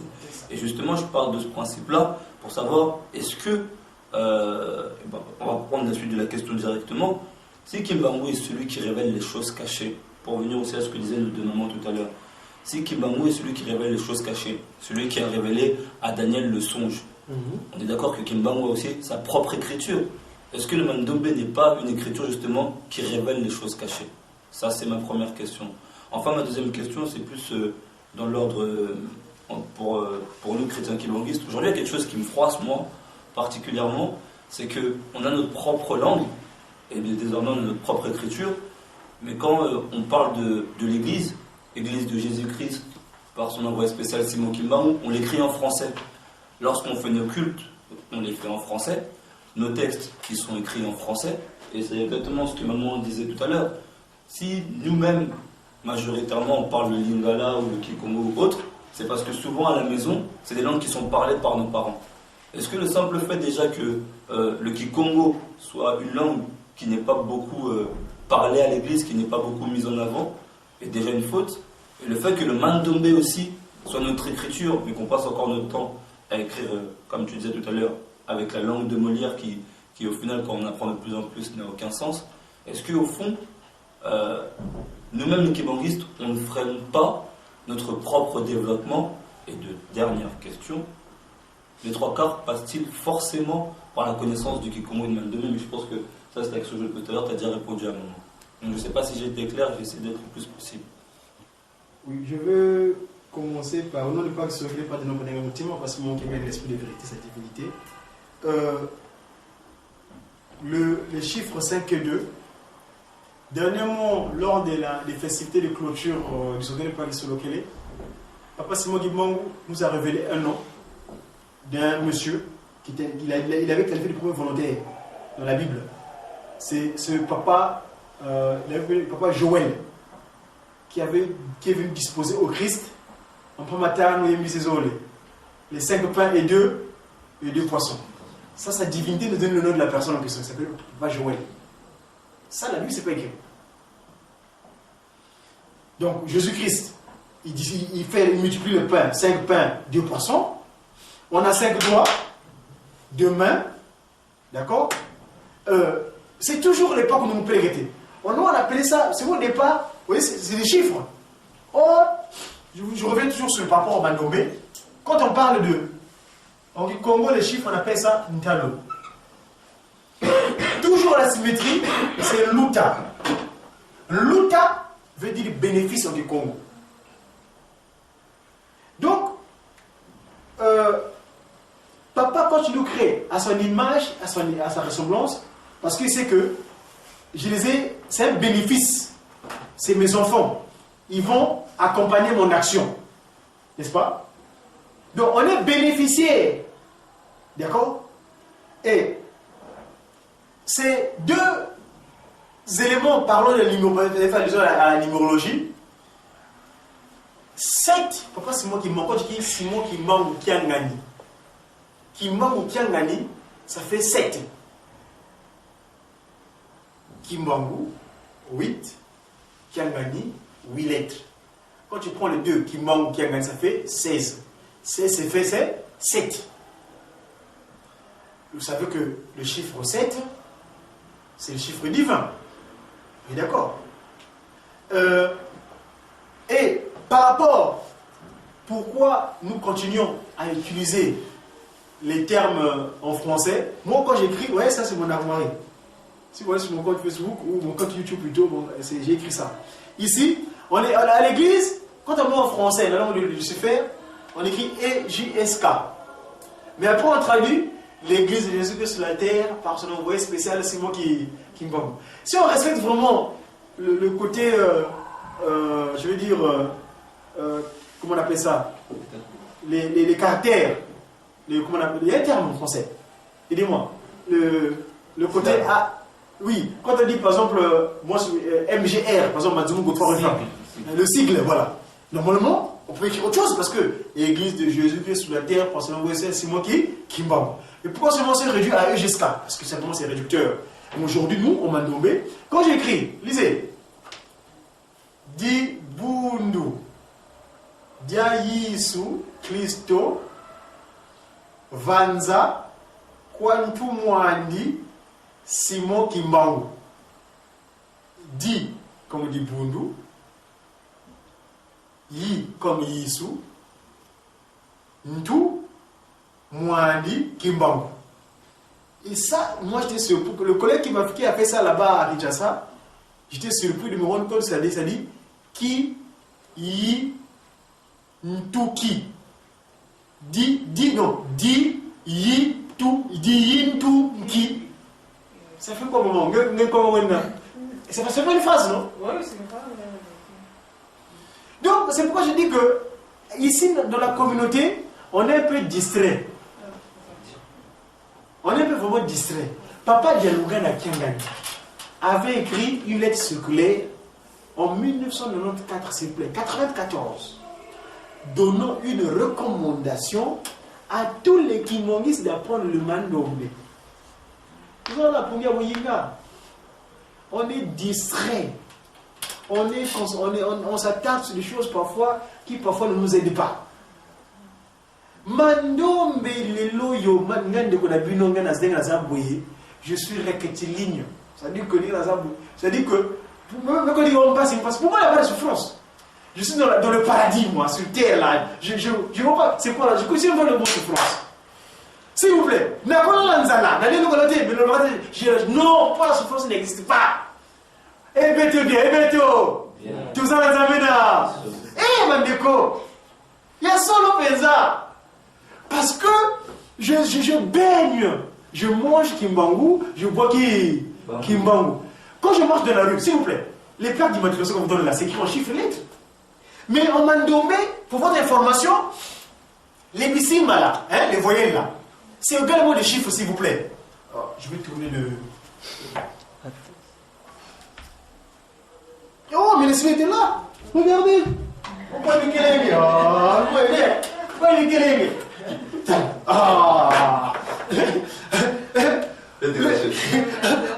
Et justement, je parle de ce principe-là pour savoir, est-ce que, on va prendre la suite de la question directement, si Kimbangu est celui qui révèle les choses cachées, pour revenir aussi à ce que disait notre maman tout à l'heure, si Kimbangu est celui qui révèle les choses cachées, celui qui a révélé à Daniel le songe, on est d'accord que Kimbangu a aussi sa propre écriture. Est-ce que le Mandombe n'est pas une écriture justement qui révèle les choses cachées? Ça, c'est ma première question. Enfin, ma deuxième question, c'est plus dans l'ordre pour nous chrétiens kimbanguistes. Aujourd'hui, il y a quelque chose qui me froisse, moi, particulièrement, c'est qu'on a notre propre langue, et désormais on a notre propre écriture, mais quand on parle de l'Église, l'Église de Jésus-Christ, par son envoyé spécial Simon Kimbangu, on l'écrit en français. Lorsqu'on fait nos cultes, on les fait en français. Nos textes qui sont écrits en français, et c'est exactement ce que maman disait tout à l'heure. Si nous-mêmes, majoritairement, on parle le lingala ou le kikongo ou autre, c'est parce que souvent à la maison, c'est des langues qui sont parlées par nos parents. Est-ce que le simple fait déjà que le kikongo soit une langue qui n'est pas beaucoup parlée à l'église, qui n'est pas beaucoup mise en avant, est déjà une faute? Et le fait que le mandombe aussi soit notre écriture, mais qu'on passe encore notre temps à écrire, comme tu disais tout à l'heure, avec la langue de Molière qui au final, quand on apprend de plus en plus, n'a aucun sens. Est-ce qu'au fond, nous-mêmes les kimbanguistes, on ne freine pas notre propre développement? Et de dernière question, les trois quarts passent-ils forcément par la connaissance du kikongo et du mandombe? Mais je pense que ça, c'est la question que je pose tout à l'heure, tu as déjà répondu à un moment. Donc je ne sais pas si j'ai été clair, je vais essayer d'être le plus possible. Oui, je veux commencer par, au nom du pacte sur le pas de nombre d'émotifs, parce que mon qui met l'esprit de vérité, cette divinité. Les chiffres 5 et 2, dernièrement, lors des festivités de clôture du Soudé de Paris sur lequel Papa Simon Kimbangu nous a révélé un nom d'un monsieur il avait qualifié de premier volontaire dans la Bible. C'est ce papa, papa Joël, qui est venu disposer au Christ en Pamata, nous mis ses olés, les 5 pains et 2 poissons. Ça, sa divinité nous donne le nom de la personne en question. Il s'appelle Papa Joël. Ça, la Bible, c'est pas écrit. Donc, Jésus-Christ, il multiplie le pain, 5 pains, 2 poissons. On a 5 doigts, 2 mains. D'accord? C'est toujours l'époque où nous plaignons. On appelait ça, c'est au départ, vous voyez, c'est des chiffres. Or, je reviens toujours sur le rapport au Mandombe. Quand on parle en Congo, les chiffres, on appelle ça Ntalo. Toujours la symétrie, c'est Luta. Luta veut dire bénéfice du Congo. Donc, papa, quand il nous crée à son image, à sa ressemblance, parce qu'il sait que, c'est un bénéfice. C'est mes enfants. Ils vont accompagner mon action. N'est-ce pas? Donc, on est bénéficiaire. D'accord? Et ces 2 éléments, parlons de la numérologie. 7, pourquoi c'est moi qui manque? Quand je dis Simon qui manque ou Kiangani. Qui manque ou Kiangani, ça fait 7. Kimbangu, 8. Kiangani, 8 lettres. Quand tu prends les 2, Kimbangu, Kiangani, ça fait 16. 16, c'est 7. Vous savez que le chiffre 7, c'est le chiffre divin. Vous êtes d'accord? Et par rapport, pourquoi nous continuons à utiliser les termes en français? Moi, quand j'écris, ouais, ça c'est mon armoire. Si vous voyez sur mon compte Facebook ou mon compte YouTube plutôt, bon, j'ai écrit ça. Ici, on est à l'église, quand on met en français, la langue de Lucifer, on écrit EJSK. Mais après, on traduit l'église de Jésus-Christ sur la terre par son envoyé spécial, c'est moi qui me parle. Si on respecte vraiment le côté, je veux dire, comment on appelle ça, les caractères, comment on appelle, il y a un terme en français. Aidez-moi. Le côté A. Oui, quand on dit par exemple, moi, MGR, par exemple, Madzoumou Godefroy, le sigle, voilà. Normalement, on peut écrire autre chose parce que l'église de Jésus-Christ sur la terre, par son envoyé spécial, c'est moi qui me parle. Et pourquoi seulement c'est réduit à EGSK? Parce que simplement c'est réducteur. Aujourd'hui, nous, au Mandombe, quand j'écris, lisez, Di Bundu, Dia Yisu, Christo, Vanza, Kwantu Mwandi, Simon Kimbangu. Di, comme dit Bundu, Yi, comme Yisu, Ntu, Mwandi, Kimbangu. Et ça, moi j'étais surpris. Le collègue qui a fait ça là-bas à Kinshasa, j'étais surpris de me rendre compte, ça dit Ki, Yi, Ntuki. Di, Yi, Tu, Di, Yi, Ntu, Ki. Ça fait quoi, maman? C'est pas une phrase, non? Oui, c'est une phrase. Donc, c'est pourquoi je dis que, ici, dans la communauté, on est un peu distrait. On est un peu vraiment distrait. Papa Dialougana Kiangani avait écrit une lettre circulaire en 1994, s'il vous plaît, 94, donnant une recommandation à tous les Kimongistes d'apprendre le Mandombe. On est distrait. On s'attarde sur des choses parfois qui parfois ne nous aident pas. Mandombe lelo yo mangande ko na bino ngana zenga za boye, je suis rectiligne. Ça dit que pour me passe pour moi il n'y a pas de souffrance. Je suis dans le paradis, moi, sur terre là. Je vois pas, c'est quoi là? Je continue à voir le mot souffrance. S'il vous plaît, non, pas la souffrance n'existe pas. Eh bien, tout ça, les amis là. Eh, Mandeko, il y a solo pensa. Parce que je baigne, je mange Kimbangu, je bois Kimbangu. Quand je marche dans la rue, s'il vous plaît, les plaques d'immatriculation qu'on vous donne là, c'est écrit en chiffres et lettres. Mais en Mandombe, pour votre information, les bisima là, hein, les voyelles là, c'est également des chiffres, s'il vous plaît. Oh, je vais tourner le. Oh, mais les signes étaient là. Regardez. Pourquoi le Kélémi? Pourquoi le Kélémi? Ah.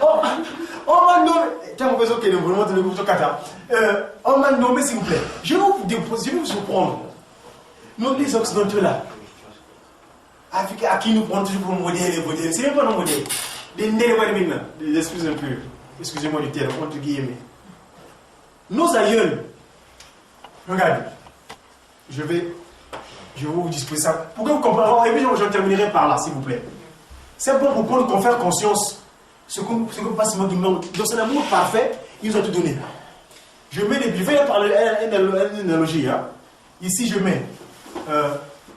Oh, Mandombe. tiens, on fait OK, vraiment, le groupe Kata. On m'a nommé, s'il vous plaît. Je vais vous surprendre. Nous, les Occidentaux là, à qui nous prenons toujours pour modèle, c'est même pas nos modèles. Excusez-moi du terme, entre guillemets. Nos aïeuls, regardez, je vais vous disposer ça. Pour que vous compreniez, et puis je terminerai par là, s'il vous plaît. C'est bon pour qu'on nous faire conscience ce que passe du monde. Dans son amour parfait, ils nous ont tout donné. Je mets je vais parler une analogie. Hein. Ici, je mets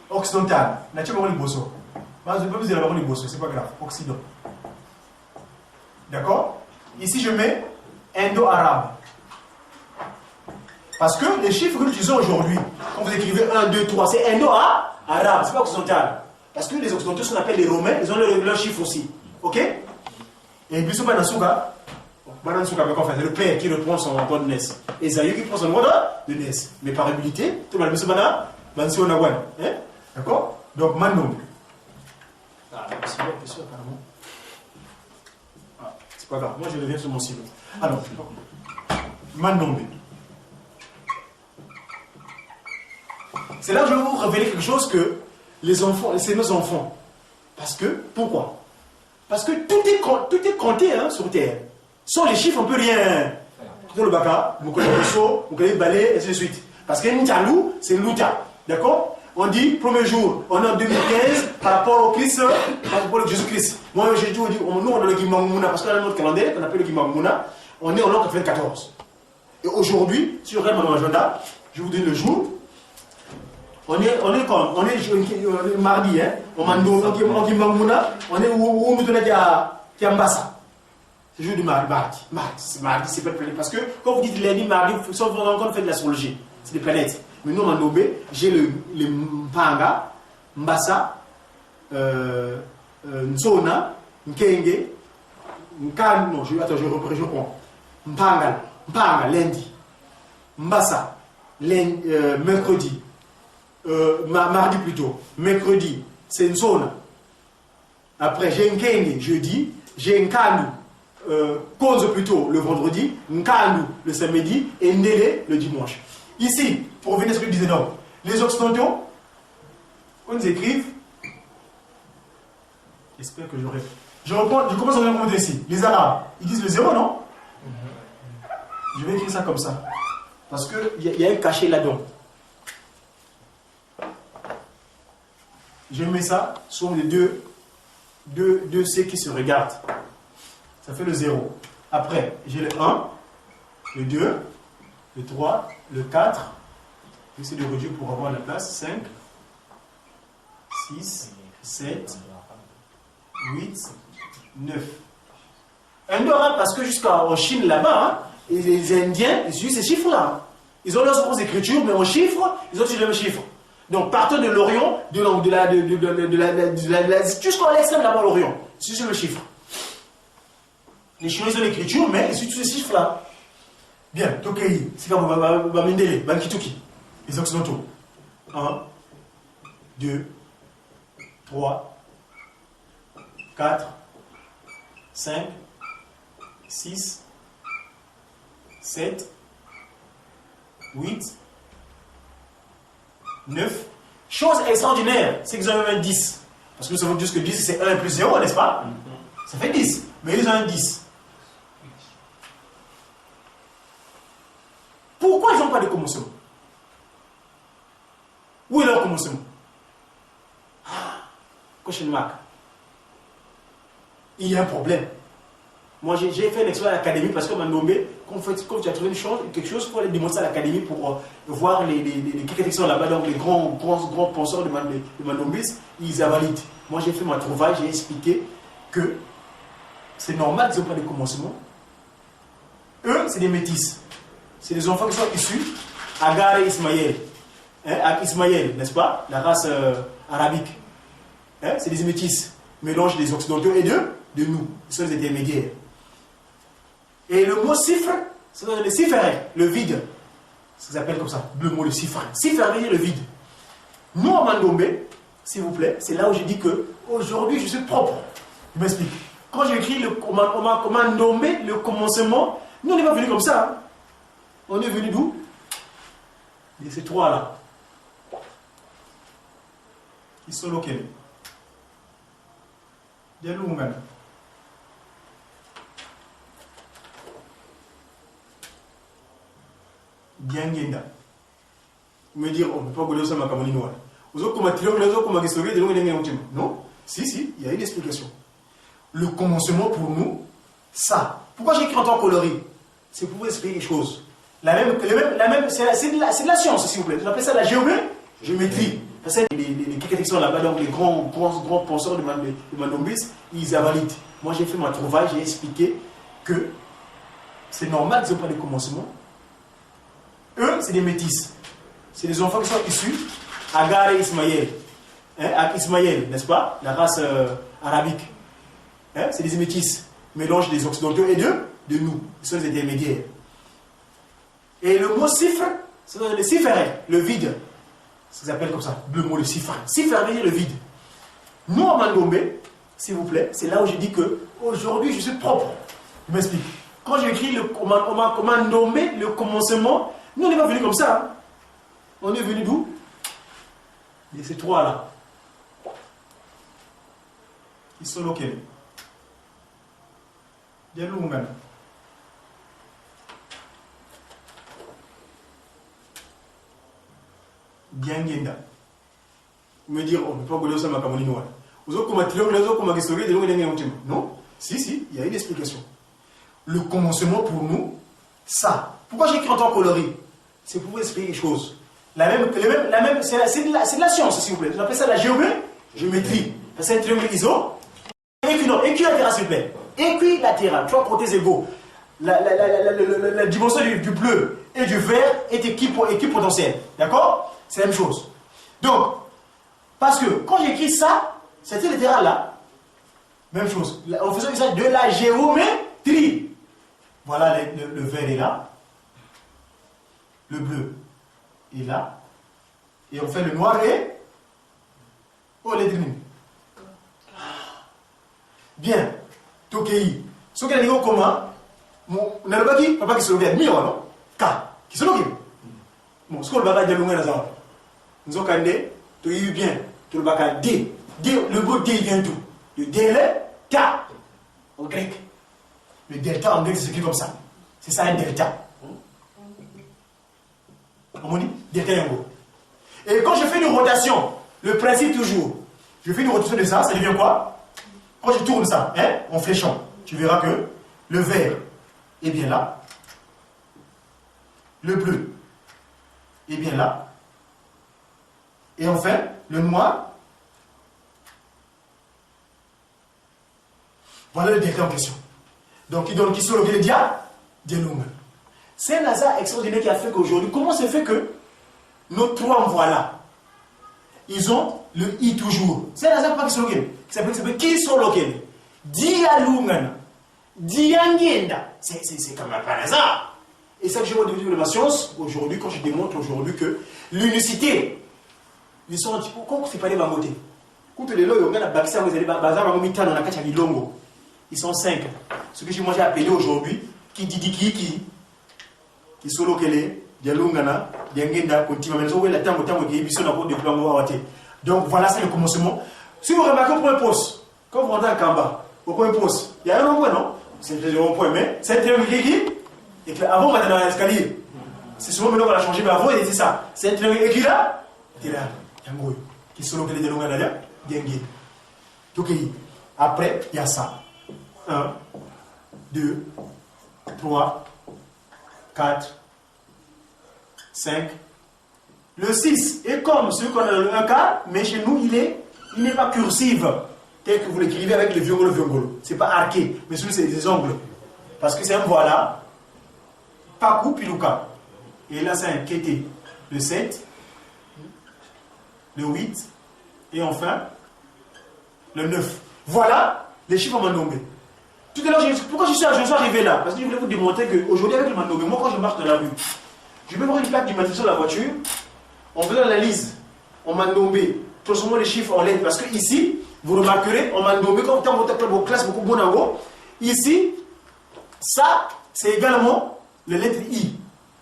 occidental. Naturellement, les bosso. Je ne peux pas vous dire les bosso, c'est pas grave. Occident. D'accord? Ici, je mets indo-arabe. Parce que les chiffres que nous utilisons aujourd'hui, quand vous écrivez 1, 2, 3, c'est indo-arabe, c'est pas occidental. Parce que les occidentaux, ce qu'on appelle les romains, ils ont leurs chiffres aussi. Ok? Et puis, Banasuka, le père qui reprend son droit de naissance. Esaïe qui prend son droit de naissance. Mais par habilité, tout le monde est d'accord? Donc, Manom. Ah, c'est bien, apparemment. Ah, c'est pas grave, moi je reviens sur mon silo. Alors, Manombe. C'est là que je vais vous révéler quelque chose que les enfants, c'est nos enfants. Parce que, pourquoi? Parce que tout est compté hein, sur Terre. Sans les chiffres, on ne peut rien. Dans le baka, vous connaissez le saut, vous connaissez le balai, et ainsi de suite. Parce que Ntalou, c'est Louta. D'accord? On dit, premier jour, on est en 2015, par rapport au Christ, par rapport au Jésus-Christ. Moi, j'ai dit, nous, on a le Guimangmouna, parce qu'on a notre calendrier, qu'on appelle le Guimangmouna, on est en l'an 94. Et aujourd'hui, si je regarde mon agenda, je vous donne le jour. On est quand? On est mardi, hein? On m'a donné en Guimangmouna, on est où on nous donne qui a Mbassa. C'est le jour du mardi. Mardi, c'est pas de planète. Parce que quand vous dites lundi, mardi, sauf encore on fait de l'astrologie. C'est des planètes. Mais nous, en Mandobé, j'ai le Mpanga, Mbassa, Nzona, Nkenge, Nkan, non, je reprends. Mpanga, lundi. Mbassa, mercredi. Mardi plutôt. Mercredi, c'est Nzona. Après, j'ai Nkenge, jeudi. J'ai Nkanu, Konzo plutôt, le vendredi. Nkanu, le samedi. Et Ndele, le dimanche. Ici, pour revenir à ce que je disais donc, les occidentaux, on nous écrive, j'espère que j'aurai. Je commence à remonter ici. Les Arabes, ils disent le 0, non? Je vais écrire ça comme ça. Parce qu'il y a un cachet là-dedans. Je mets ça sur les deux C qui se regardent. Ça fait le 0. Après, j'ai le 1, le 2, le 3, le 4. J'essaie de réduire pour avoir la place. 5, 6, 7, 8, 9. Indo-arabe parce que jusqu'en Chine là-bas, hein, les Indiens, ils utilisent ces chiffres-là. Ils ont leurs propres écritures, mais en chiffres, ils ont utilisé les mêmes chiffres. Donc partant de l'Orient, jusqu'à l'extrême là-bas, l'Orient, c'est le chiffre. Les Chinois ils ont l'écriture, mais ils utilisent ces chiffres-là. Bien, Tokei, c'est comme Bamindele, Bankituki, les Occidentaux. 1, 2, 3, 4, 5, 6, 7, 8, 9. Chose extraordinaire, c'est qu'ils ont même un 10. Parce que nous savons tous que 10 c'est 1 plus 0, n'est-ce pas? Ça fait 10. Mais ils ont un 10. Pourquoi ils n'ont pas de commencement? Où est leur commencement? Question mark. Il y a un problème. Moi, j'ai fait une expérience à l'académie parce qu'on m'a nommé, quand tu as trouvé quelque chose, il faut aller démontrer à l'académie pour voir les quelques qui sont là-bas, donc les grands penseurs de Mandombis, ils valident. Moi, j'ai fait ma trouvaille, j'ai expliqué que c'est normal qu'ils n'ont pas de commencement. Eux, c'est des métis. C'est des enfants qui sont issus Agar et Ismaël. Hein, Ismaël, n'est-ce pas? La race arabique. Hein, c'est des métis. Mélange des occidentaux et de nous. Ils sont des intermédiaires. Et le mot cifre, c'est le cifre, le vide. Ça s'appelle comme ça, le mot le cifre. Cifre veut dire le vide. Nous, en Mandombe, s'il vous plaît, c'est là où je dis que aujourd'hui je suis propre. Je m'explique. Quand j'écris le Mandombe, le commencement, Nous, on n'est pas venu comme ça. Hein. On est venu d'où? De ces trois-là. Ils sont locaux. Des Lungan. Bien Genda. Me dire, on ne peut pas goûter ça, ma camarade noire. Vous avez commenté, vous avez commenté, non? Si, il y a une explication. Le commencement pour nous, ça. Pourquoi j'écris en tant que coloris? C'est pour vous expliquer quelque chose. La même, c'est de la science, s'il vous plaît. On appelle ça la géométrie. C'est les qui sont là-bas, donc les grands penseurs de Mandombis, ils invalident. Moi, j'ai fait ma trouvaille, j'ai expliqué que c'est normal qu'ils n'ont pas de commencement. Eux, c'est des métis. C'est des enfants qui sont issus Agar et Ismaël. Hein, Ismaël, n'est-ce pas? La race arabique. Hein, c'est des métis. Mélange des occidentaux et de nous. Ils sont des intermédiaires. Et le mot cifre, c'est le cifre, le vide. Ça s'appelle comme ça, le mot le cifre. Cifre veut dire le vide. Nous, en Mandombe, s'il vous plaît, c'est là où je dis que aujourd'hui je suis propre. Je m'explique. Quand j'écris le Mandombe, le commencement, nous on n'est pas venu comme ça. Hein. On est venu d'où? De ces trois-là. Ils sont locaux. Des Lungan. Bien Genda. Me dire, on ne peut pas goûter ça, ma camarade noire. Vous avez commenté, vous avez commenté, non? Si, il y a une explication. Le commencement pour nous, ça. Pourquoi j'écris en tant que coloris? C'est pour vous expliquer quelque chose. C'est de la science, s'il vous plaît. On appelle ça la géométrie. C'est un triangle iso. Équilatéral, s'il vous plaît. Équilatéral, trois côtés égaux. La dimension du bleu et du vert est équipotentielle. D'accord? C'est la même chose. Donc, parce que quand j'écris ça, c'était littéral là. Même chose. On faisait ça de la géométrie. Voilà, le vert est là. Le bleu est là. Et on fait le noir et... Oh, les drines. Bien. Tokei. Ce qu'il a dit au commun, on n'a pas qui? Papa qui se lève. Mio, non? Ka. Qui se lève. Bon, ce qu'on va dire, nous avons nous avons tu as eu bien, tu le baka D. Le mot D vient d'où? Le delta en grec. Le delta en grec c'est écrit comme ça. C'est ça un delta. On dit delta yango. Et quand je fais une rotation, le principe toujours, je fais une rotation de ça devient quoi? Quand je tourne ça, hein, en fléchant, tu verras que le vert est bien là. Le bleu est bien là. Et enfin, le noir. Voilà le delta en question. Donc, il donne qui sont le dialogue. C'est un hasard extraordinaire qui a fait qu'aujourd'hui, comment c'est fait que nos trois voilà, ils ont le i toujours. C'est un hasard pas qui sont locaux. Qui s'appelle qui sont locaux. Dialogue. Diangenda. C'est comme un par hasard. Et ça que je vois de ma science aujourd'hui, quand je démontre aujourd'hui que l'unicité. Ils sont un petit peu comme c'est pas les mamotés. Quand les lois, on a bakisa, vous allez bazar, on a mis on a kacha bilongo. Ils sont 5. Ce que moi j'ai appelé aujourd'hui, qui sont locaux, dialongana, diangenda, continue, mais on la temps qui est bisson à de plan à donc voilà, c'est le commencement. Si vous remarquez au point poste, quand vous rentrez à Kamba, au point poste, il y a un rond-point, non? C'est le rond-point, mais c'est un triangle qui et que avant on va dans l'escalier. C'est souvent maintenant qu'on a changé, mais avant il était ça. C'est un triangle qui là, Yangoy, qui sont localisés dans le Dengue. Donc, après, il y a ça. 1, 2, 3, 4, 5. Le 6 est comme celui qu'on a dans le 1K, mais chez nous, il n'est pas cursif, tel que vous l'écrivez avec le viongolo. Ce n'est pas arqué, mais celui c'est des ongles. Parce que c'est un voilà. Paku Piluka. Et là, c'est un kété. Le 7. Le 8, et enfin, le 9. Voilà les chiffres en Mandombe. Tout à l'heure, pourquoi je suis arrivé là? Parce que je voulais vous démontrer qu'aujourd'hui, avec le Mandombe, moi, quand je marche dans la rue, je vais voir une plaque d'immatriculation de la voiture, on fait l'analyse en Mandombe, transformons les chiffres en lettres. Parce que ici, vous remarquerez, en Mandombe, quand vous êtes dans vos classes, beaucoup bon en haut, ici, ça, c'est également la lettre I.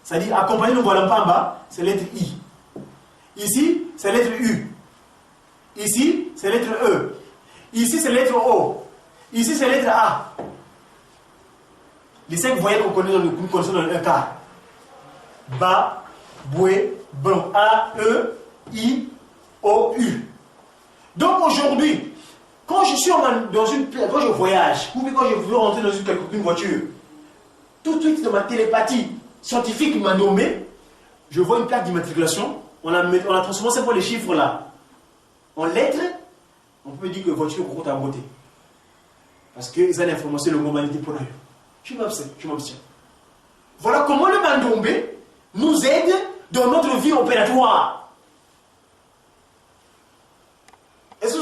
C'est-à-dire, accompagner le Mvwalampamba, c'est la lettre I. Ici, c'est la lettre U. Ici, c'est la lettre E. Ici, c'est la lettre O. Ici, c'est la lettre A. Les 5 voyelles qu'on connaît nous connaissons dans le quart. Ba, Boué, Blanc. A, E, I, O, U. Donc aujourd'hui, quand je suis quand je voyage, ou quand je veux rentrer dans une voiture, tout de suite dans ma télépathie scientifique m'a nommé, je vois une plaque d'immatriculation, on a transformé simplement les chiffres là en lettres, on peut dire que la voiture compte à beauté. Parce que ça l'information, le humanité pour nous. Je m'abstiens. Voilà comment le Mandombe nous aide dans notre vie opératoire. Est-ce que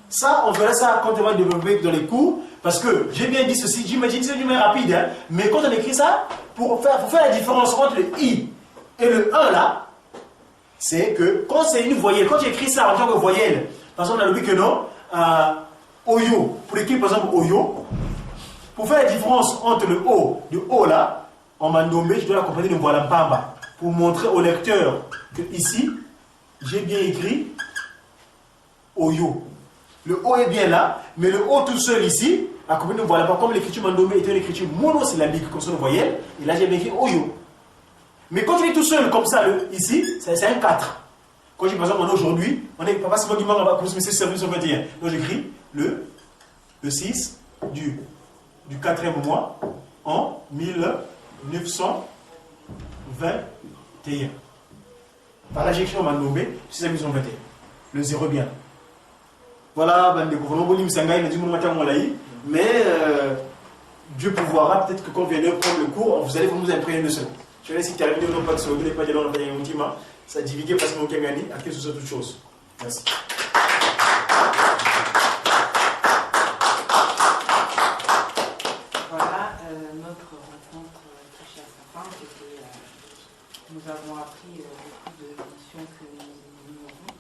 ça, on verra ça quand on va développer dans les cours, parce que j'ai bien dit ceci, j'imagine que c'est une rapide, hein, mais quand on écrit ça, pour faire la différence entre le I et le 1 là, c'est que quand c'est une voyelle, quand j'écris ça en tant que voyelle, par exemple, on a vu que non, Oyo, pour écrire par exemple Oyo, pour faire la différence entre le O, là, en Mandombe, je dois l'accompagner de Mvwalampamba, pour montrer au lecteur que ici, j'ai bien écrit Oyo. Le O est bien là, mais le O tout seul ici, accompagné de Mvwalampamba, comme l'écriture Mandombe était une écriture monosyllabique, comme ça, une voyelle, et là j'ai bien écrit Oyo. Mais quand il est tout seul comme ça, ici, c'est un 4. Quand je dis par exemple, aujourd'hui, on est pas seulement du manque à plus, mais c'est service 21. Donc j'écris le 6 du 4e mois en 1921. Par là, j'écris en Mandombe, 6 1921. Le 0 bien. Voilà, mais Dieu pouvoira, peut-être que quand vous venez prendre le cours, vous allez vous imprégner de cela. Je vais essayer de terminer, on n'a pas de sauver, on n'a pas de l'enseignement, ça divulgue parce qu'on a gagné, à quelque chose d'autre chose. Merci. Voilà, notre rencontre touche à sa fin. Nous avons appris beaucoup de missions que nous ignorons.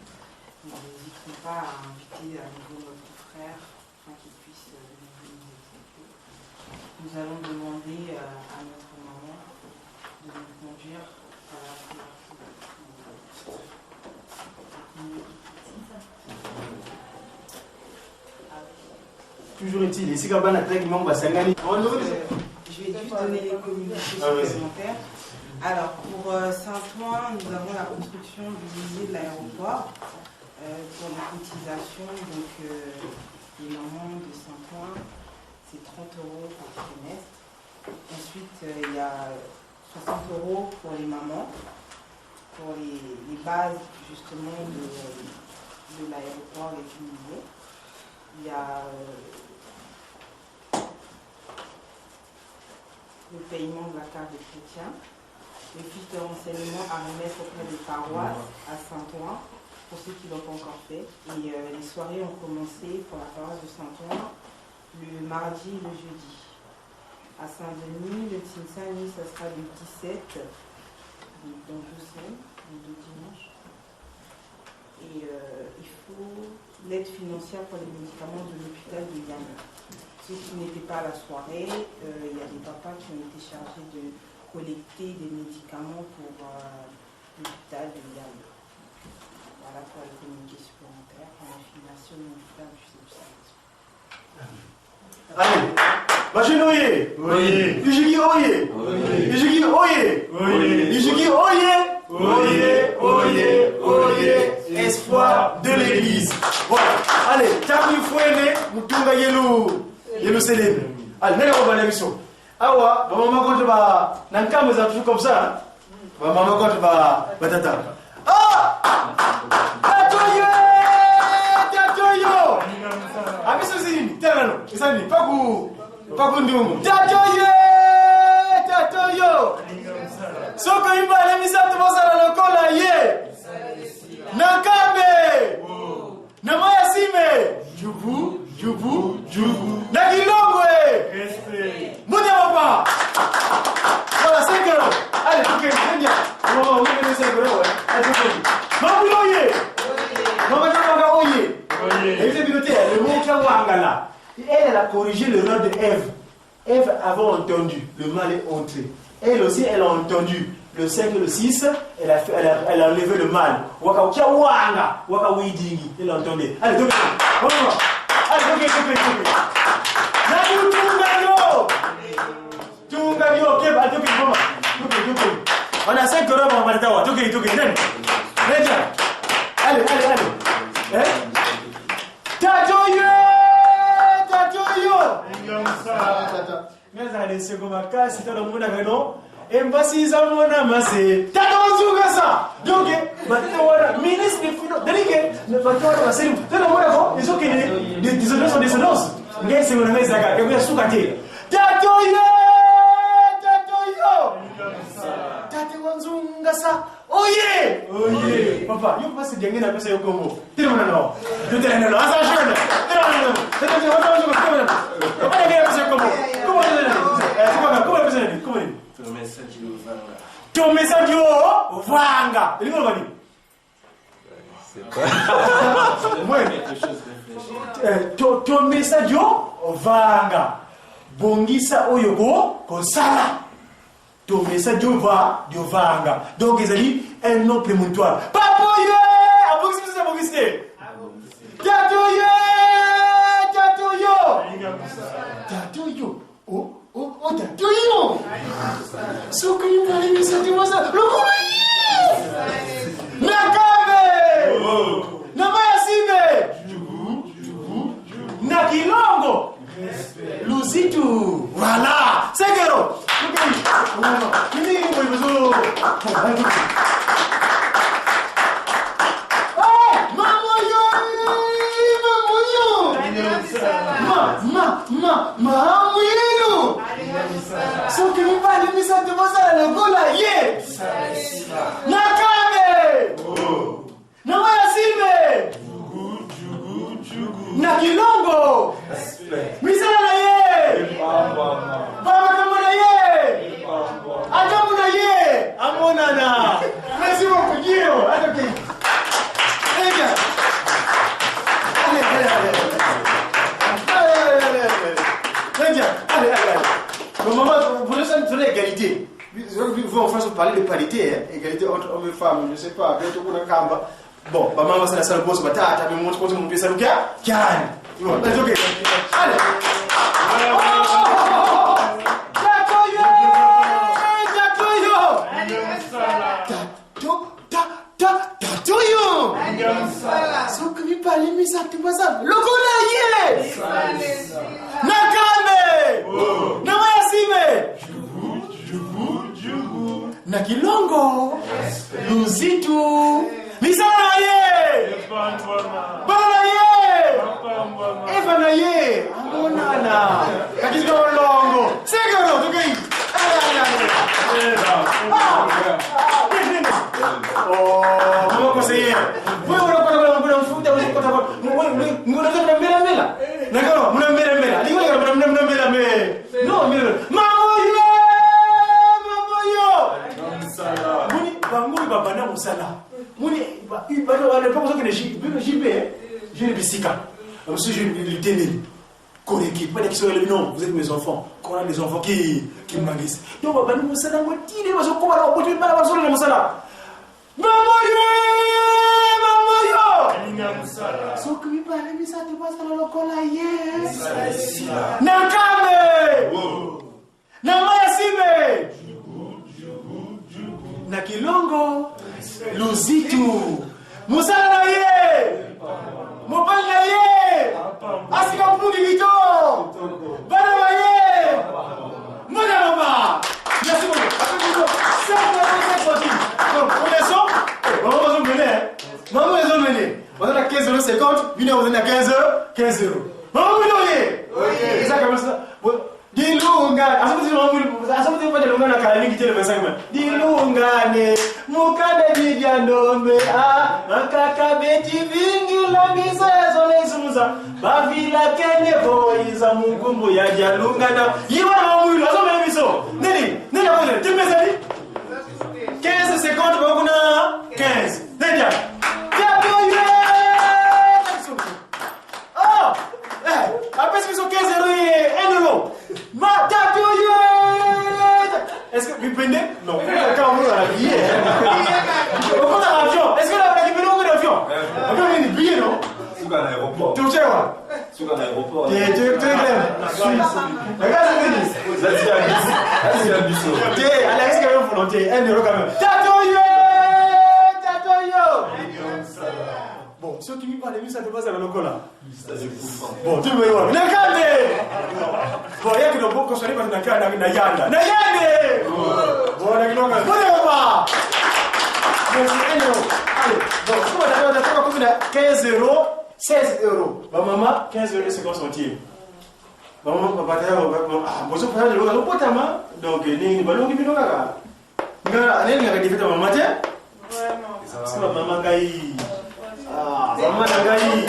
Nous n'hésiterons pas à inviter à nouveau notre frère afin qu'il puisse nous expliquer. Nous allons demander à notre maman de nous conduire à la prière. Toujours est-il, ici quand on a très grand bassin. Je vais juste donner les communications supplémentaires. Alors, pour Saint-Ouen, nous avons la construction du musée de l'aéroport pour les cotisations. Donc, les mamans de Saint-Ouen, c'est 30 € par trimestre. Ensuite, il y a 60 € pour les mamans, pour les bases justement de l'aéroport et du musée. Il y a le paiement de la carte des chrétiens, les fiches de renseignement à remettre auprès des paroisses à Saint-Ouen, pour ceux qui ne l'ont pas encore fait. Et les soirées ont commencé pour la paroisse de Saint-Ouen le mardi et le jeudi. À Saint-Denis, le Tsinsani, ça sera le 17, dans 2 semaines, dans 2 dimanches. Et il faut l'aide financière pour les médicaments de l'hôpital de Yamé. Ceux qui n'étaient pas à la soirée, il y a des papas qui ont été chargés de collecter des médicaments pour l'hôpital de Yamé. Voilà pour les communiqués supplémentaires. En affirmation, mon frère, je sais plus ça. Allez, machine oye! Oye! Ijigi oye! Oye! Ijigi oye! Oye! Ijigi oye! Oye! Oye! Oye! Espoir de l'église. Voilà. Allez, Tabi Fouene, Mutunga Yelou Célèbre. Allez, on va la mission. Awa, maman quand tu vas, Nanka me a comme ça. Maman quand tu vas, Batata. Ah! Tatoyo! Tatoyo! Abi Sosini, Terano, Isani, Pagu Ndungu. Tatoyo! Tatoyo! Soko imba lemisa tubosala lokola ye. Nakabe! Namaya Sime! Jubu, Jubu, Jubu. Nagilongwe! Mounia Papa! Voilà, 5 €. Allez, ok, très bien. On va donner 5 €. Allez, Mamuloye! Maman Oye! Et vous avez noté, le mot Kiawangala. Elle a corrigé l'erreur de Ève. Ève avait entendu, le mal est entré. Elle aussi, elle a entendu. Le 5 et le 6, elle a enlevé le mal. Waka wanga, waka widingi. Elle entendait. Allez, toquez. Allez, toquez. Nani tunga yo. Tunga yo, ok, allez, toquez, maman. Toquez. On a 5 euros pour Maritawa. Toquez. Nani. Allez. Tatoyo. Mais allez, c'est comme un cas, c'est dans le monde à non. Embassy Zamona Massé. Tatozuga ça. Donc, ministre des Finances. Déliqué. Ne pas toi, c'est nous. C'est le monde avant. Ils ont des honneurs sont des honneurs. Mais c'est mon ami Zaga. Et vous êtes sous-caté. Tatoyo. Tatozuga ça. Oh yeah. Papa, il faut passer bien à passer au Congo. Tire-moi non. Je te l'ai non. Asa jeune. Tire-moi ton message au vanga. Il va dire. C'est pas. Ton message au vanga. Bongisa oyogo kosala. Ton message au vanga. Donc ils ont dit un nom prémonitoire. Papoye, abongisi. Tatoyo. Oh, tatoyo. So que you parlez de ça, tu vois ça. Le Nakabe. Namayasibe. Nakilongo. Luzitu. Voilà. Segero. Mamuilu. So que vous parlez de ça, de ça, le gola, yeah. Nakabe. Namayasibe. Nakilongo. Misala ye. Baba kamona ye. Atamuna ye. Amonana. Merci beaucoup, Guillaume. Ok. Très bien. Allez. Maman, vous laissez l'égalité. Vous en France, vous parlez de parité, hein? Égalité entre hommes et femmes, je ne sais pas, bientôt pour le Kamba. Bon, maman, c'est la salle bosse, batata, mais moi, je pense que mon pied, ça nous gagne. Bon, c'est ok. Allez. Tatoyo. So que vous parlez de ça, tu vois ça. Le gola, yeah. Nakame. Namayasibe. Nakilongo. Luzitu. Misala ye. Bana ye. Evana ye. Amonana. Kakizgo longo. Seguro, tukei. Oh, comment conseiller? Vous on a foot, d'accord, non, non, vous êtes mes enfants. Qu'on a des enfants qui m'agressent. Donc, nous sommes là, so que vous parlez de ça, tu passes dans le cola, yes. Nakame. Namayasibe. Nakilongo. Luzitu. Musala ye. Mopanga ye. Asika mpungi vito. Bana ye. Mona mama. Merci beaucoup. Donc, on est son. On va venir. Maman, ils ont mené. On a 15,50 €, une heure, on a 15 €. Maman, oui. Ça comme ça. Dilunga. Asante kwa dilunga na kalini kitele 25 mai. Dilunga mukade bijandombe makaka beti vingi la bisezo leisuza. Bavila kenye boiza mungumbu ya jalunga na. Yiwa mamu, asome biso. Nini akoze? Timezali? 15,50 bakuna 15. Ndia. Après, ils sont 15 € et 1 €. billet? Non, quand on a billet. On compte un avion. Est-ce que là, on a dit, mais non, on a un avion? On a un billet, non? C'est un aéroport. Tu sais quoi? C'est un aéroport. Tu es clair. Regarde ce que je dis. Là, c'est un bisou. Tu es à la risque quand même volontiers. 1 euro quand même. Tatoyo! Bon, ceux qui me parlent de ça te passe à la loco là. Bon, tu me vois. Nakande! Bon, il y a que le bon conseiller parce que Nakande na yanda. Na yande! Bon, la glonga. Bon, pas. Merci, 1 euro. Allez, bon, comment t'as combien là? 15 euros, 16 euros. Ma maman, 15 euros, 50 centimes. Maman, papa, ah, bon, ça fait de l'eau, potama. Donc, ni ballon qui vient là. Allez, il y a des fêtes à maman, tiens. Vraiment. C'est ma maman qui. Ah, maman Nagaï.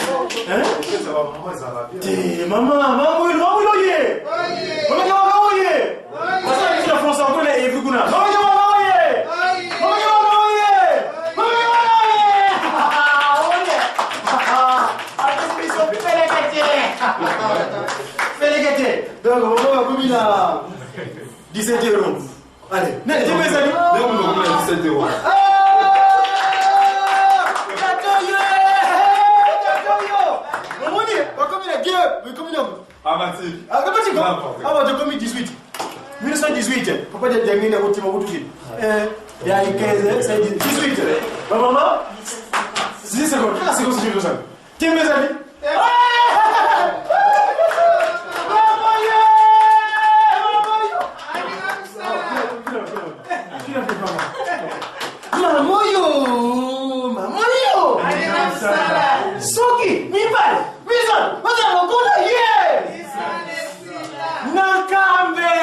Hein? Ça va, maman, ça va bien. T'es maman, maman, oui, maman, oui, maman, maman, oui. Parce que la France encore là, et vous connaissez. Maman, maman, oui. Maman, maman, oui. Maman, maman, oui. Ah, qu'est-ce qu'ils sont félégatés. Donc, maman a commis là 17 euros. Allez, dis-moi mes amis. Là, on a combien? 17 euros. Ah, bah, tu comprends? Ah, bah, tu commis 18. 1918. Pourquoi tu as terminé la route? Il y a 15, ça dit 18. Ma maman? 10 secondes. Ah, c'est comme si tu veux ça. Tiens, mes amis. Soki, mi pare, Wilson, what's up, Lokola? Yeah! Nakambe!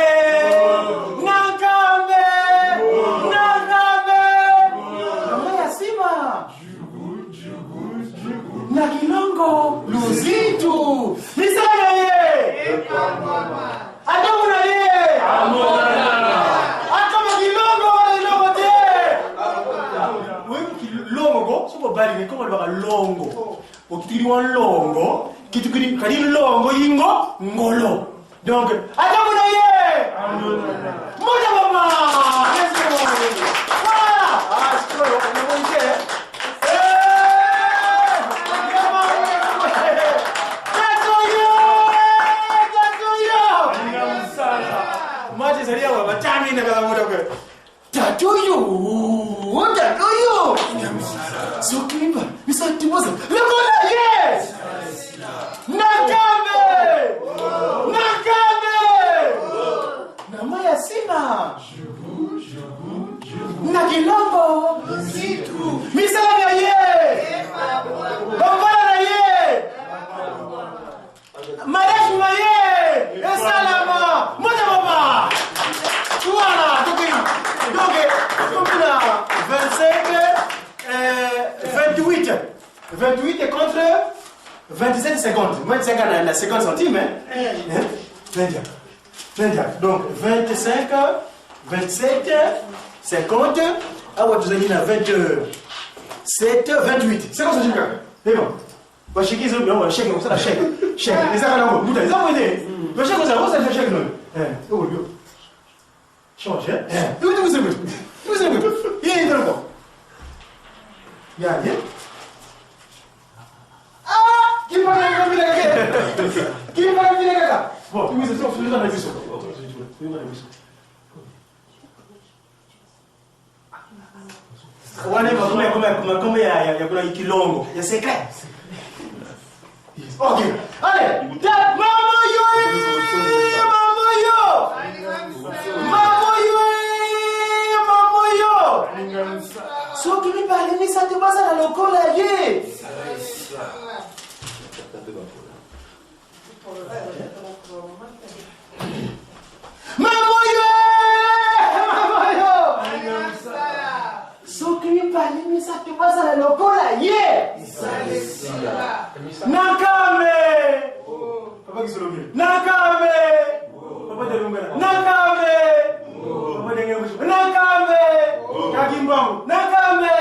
Namaya Sima! Nakilongo! Luzitu! Misana ye! Adomuna ye! Akama kilongo wale longo te! Oui, longo, soko bali, comment on va longo? Okitiriwa longo, kitukiri kali longo yingo ngolo. Donc, atamuna ye. Moja mama. Voilà. Ah, c'est quoi? On est bon ici. Moi, je sais rien, on va terminer avec la mode. Tatoyo. Tatoyo. Sokimba, Misa Timosa, Lokola, yes! Nakambe! Namaya Sima! Nakilombo! Misala ye! Bambala ye! Mariage maye! Esalama! Moja mama! Voilà, donc, comme là, 28 contre 27 secondes. Moi, c'est la 50 centimes. Hein? 20. Donc, 25, 27, 50. Ah ouais, tu as dit 27, 28. C'est comme ça, c'est bon. On va checker ça, on va checker comme ça, la chèque. Chèque. Les arabes, vous avez envoyé. On va checker ça, on va faire chèque. Oh, bien. Change, hein? Vous savez. Il est dans le corps. Regardez. Ah! Qui m'a dit les gars? Bon, tu me dis ça, tu me donnes la mission. Combien il y a kilongo? Il y a secret. Ok. Allez! Maman yo! So qui me parle, mais ça te passe à la locola, yeah! Maman yo! So qui me parle, mais ça te passe à la locola, yeah! Nakame! Papa qui se lève. Nakame! Papa de l'ongala. Nakame! Papa de l'ongala. Nakame! Kakimbang. Nakame!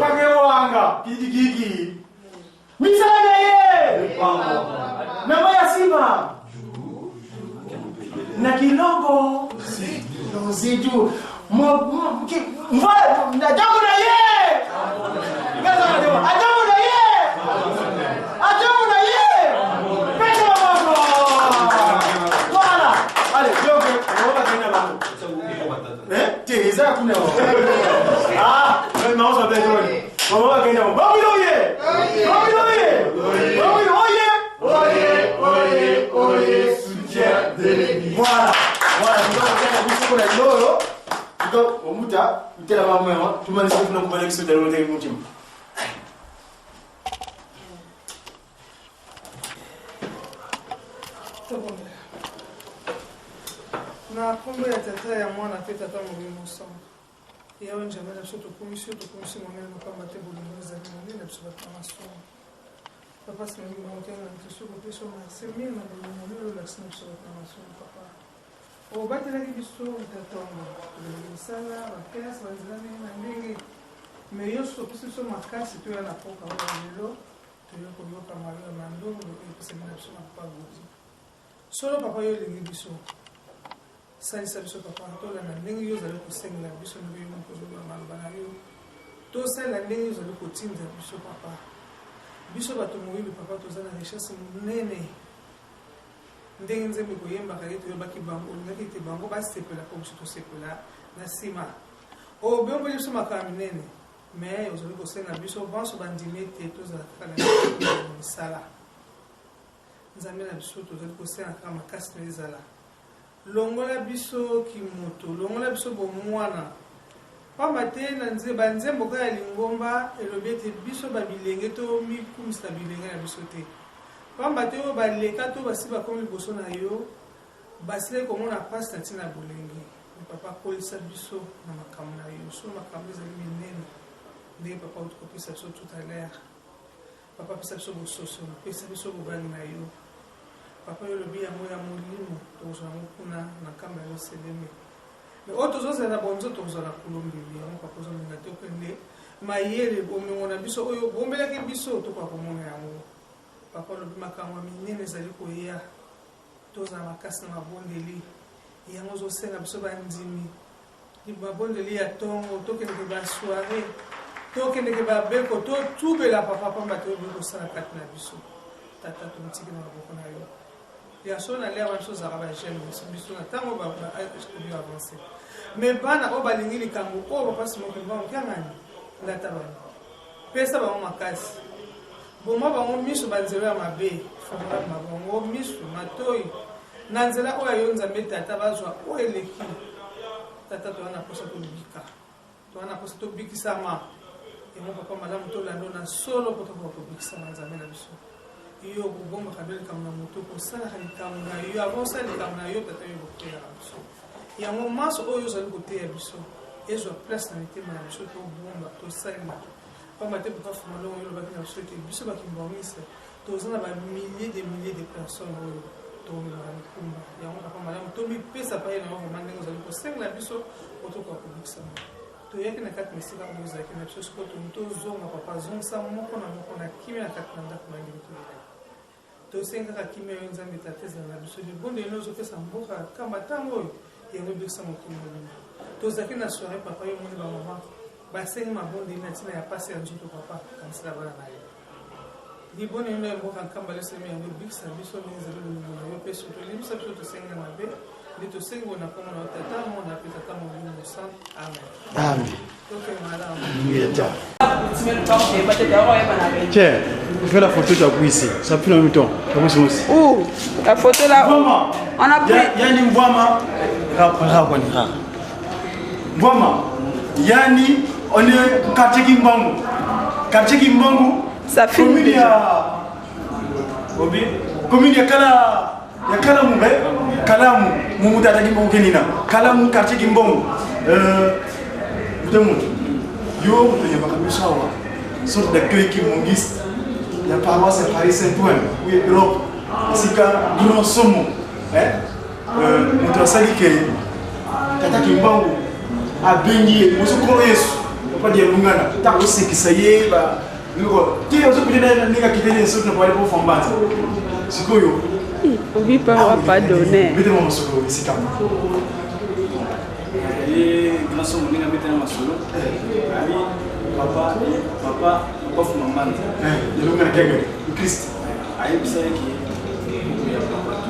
Kakewanga. Kiki. Misana ye! Namaya Sima! Nakilongo! Zitu. Na kombo ya tata ya mwana pe tata molimo sama ya wenjama na biso tokomisi monene mokamba te bolingo ezali monene na biso bato na masomo papa simengi montenga ntiso kopeso marse mine na bolingo monene olakisi na biso bato na masomo papa obatelaki biso tatongo tolingi misala bakelasi banzela ndenge na ndenge me nyonso topesi biso makasi toya na poka oyo lelo toya koyoka malo ya mandongo epesemi na biso na papa godi solo papa yo olingi biso salisa biso papa tolanda ndenge yo ozali kosengela biso ndenge yo moko ozoloba maloba na yo tosalela ndenge yo ozali kotinda biso papa biso bato moyibi papa toza na richesse monene ndenge nzembe koyembaka ye toyebaki bango olingaki ete bango basepela mpo biso tosepela na nsima obeombeli biso makambo minene me ozali kosenga biso banso bandimi ete tozala kaka na misala nzambe na biso tozali kosenga kaka makasi to ezala longola biso kimoto longola biso bomwana pamba te na banzembo kaka ya lingomba elobi ete biso babilenge to mikumisa bilenge na biso te pamba te oyo baleka to basi bakomi liboso na yo basile komona mpasi na ntina ya bolenge papa kolisa biso na makambo na yo so makambo ezali minene ndenge papa otikopesa biso tout à l'heure papa pesa biso bososo pesa biso bobangi na yo papa yo lobi yango ya molimo tokozala yango kuna na nkamba yo seleme me oyo tozozala bonzo tokozala kolombeli yango papa ozolinga te okende mayele bomengo na biso oyo bombelaki biso tokoka komona yango papa lobi makambo ya minene ezali koya tozala makasi na mabondeli yango ozosenga biso bandimi mabondeli ya ntongo tokendeke basoire tokendeke babeko totubela papa pamba te obi kosala kati na biso tata tomotiki na maboko na yo ya so na lea biso ozalaka bagene biso na ntango bakobi avance me bana oyo balingi likambo oyo bapasi mokili bango kiangani ngata bango pesa bango makasi boma bango miso banzela ya mabe favorable na bango miso matoi na nzela oyo ayo nzambe tata bazwa oyo eleki tata towana posa tobika towana posa tobikisama yango papa malamu tolando na solo po tokoka kobikisama nzambe na biso yo kobombaka nde likambo na moto kosalaka likambo na yo avant osala likambo na yo tata yo koteya biso yango maso oyo ozali koteya biso ezwa place na mitema na biso tobomba tosalela pamba te papa fumalongo oyo olobaki na biso ete biso bakimbaomisa toza na bamillier de personnes oyo tobomaka mikumba yango papa malamu tomipesa paye nango vraimen ndenge ozali kosengela biso otokoka kobikisama toyaki na kati na esika oyo ezalaki na biso sikoyo tozonga papa zongisa moko na moko na kimia na kati na ndako na ndenge toyelaki tosengaka kimia oyo nzambe tata ezala na biso libonde eno ozopesa mboka kamba ntango oyo yango ebikisa mokili molimo tozalaki na soire papa yo moni bamama basengi mabonde na ntina ya pasi ya nzoto papa kanisala bana na yo libonde eno ya mboka nkamba lesemi yango ebikisa biso ndenge ezali lolimo na yo mpe soto elibisa biso tosenga mabe nde tosengi bona komona yo tata mona mpe tata molimo sant amen Amen. toke malamu Tiens, fais la photo de la ici. Ça fait le même temps. Où la photo là où on a pris. Yani Mbwama. Mbwama. Yani, on est quartier Kimbangu. Quartier Kimbangu. Ça fait commune ya. Commune ya Kala. Ya Kalamu, Kalamu. Mumutata Kimbangu Kenina. Kalamu, quartier Kimbangu. Yo, il y a une sorte d'accueil qui monguiste. La paroisse est Paris Saint-Ouen, oui, Europe. C'est qu'un grand somme. Nous avons sali que Tata Kimbangu a baigné, nous sommes croyés. On ne peut pas dire Lungana. Tant que c'est que ça y est, nous qui est aussi peut-être un nègre qui était sur le point de faire un c'est quoi yo? On ne pas donner. Mettez-moi mon solo, c'est comme. na so moninga metana masolo ali papa fuma manda yelo ngana kenge Christ ayi bisaki ya papa tu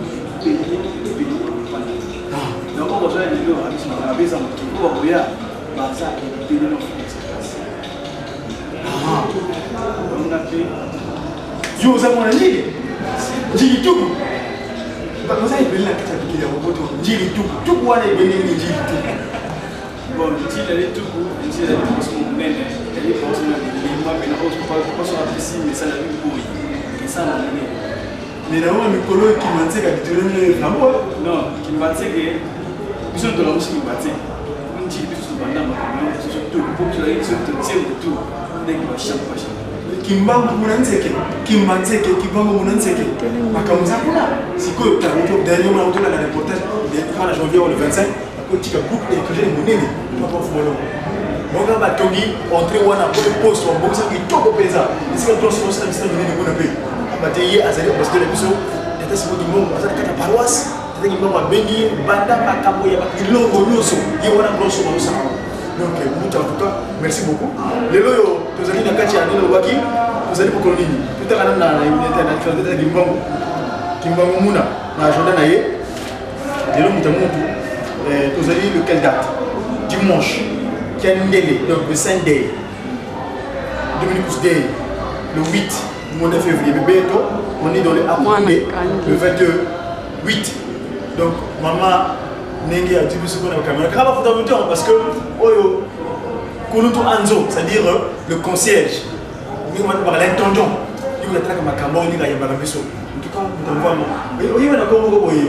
donc on va aller là à besa mkiwa boya baza ipili no on a fait yo za mwana nini njili tuku baza ipili na kata bikira boboto njili tuku wana ibeni ni njili tuku bon njili ali tuku njili ali tuku so munene ali kwa so na lima bina kwa so apisi mesala biboyi kesana nini ninaona mikolo kimanzeka kiturene nabo no kimanzeke biso ndo la musi kimanzeke njili biso banda makambo so to pour que la so to tienne de tout ndenge ba shamba kimbangu munanzeke kimanzeke kibangu munanzeke makamuza kuna sikoyo taruto dernier mwana utona na reportage de kana janvier le 25 kotika groupe et que j'ai monene papa fumolo bonga batongi entrer wana pour le poste wa bonga qui toko pesa isika to so sa bisa monene kuna pe abateye azali parce que la biso était simo du monde azali kata paroisse tete kimbangu abengi banda makambo ya bakilongo nyonso ye wana grosso modo. Donc, en tout cas, merci beaucoup. Les loyaux, nous allons dans le quartier, nous allons pour Colony. Tout à l'heure, on a une Kimbangu. Kimbangu Mouna, on a Jordan Aye. Et là, nous allons le quelle date? Dimanche, Kendele, donc le 5 day, Dominicus Day, le 8, le mois de février. On est dans le Amoundé, le 28. Donc, maman. Nengi a dit que c'est la caméra. Grave fondamental parce que Oyo Kulutu Anzo, c'est-à-dire le concierge, nous avons parlé l'intendant, nous avons parlé de ma caméra, nous avons parlé de ça. En tout cas, nous avons parlé. Oui, on a compris.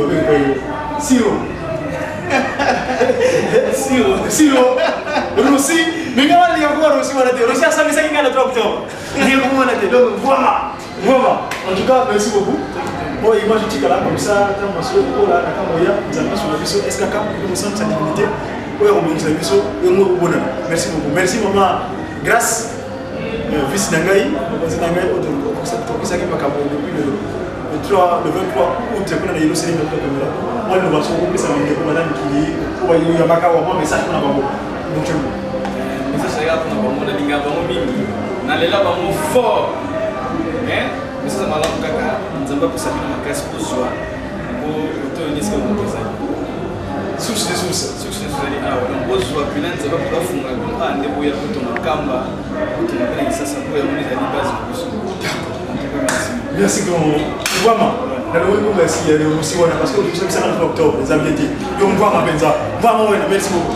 Siro. Siro. Russie. Mais nous avons encore Russie. Russie a samedi 5 octobre. Nous avons dit donc voilà. En tout cas, merci beaucoup. Bon, image de là comme ça, quand on se retrouve là, quand on y a, nous allons sur la vision SKK, nous sommes sa divinité. Oui, on va la vision, merci beaucoup. Merci maman, grâce, fils Nangaï, ça qui m'a depuis le 23 août, on a eu le Sénégal de la caméra. Moi, nous allons se ça m'a dit, madame qui on va y avoir un message qu'on a pas. Donc, je vous. Message là, on a pas de linga, on a mis, on a là, on fort. Mais ça m'a l'air kaka, nous avons passé une casse pour soi, pour le disque de nos amis. Source de source, ah, on pose soit que nous avons pas fondé un début à tout le Kamba, tout le monde ça ça peut amener à la base de merci grand. Vraiment, la loi nous merci aussi parce que nous sommes ça en octobre, les amis étaient. Donc on voit ma benza. Vraiment merci beaucoup.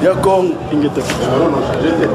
Yakong ingete. Non, non, j'étais.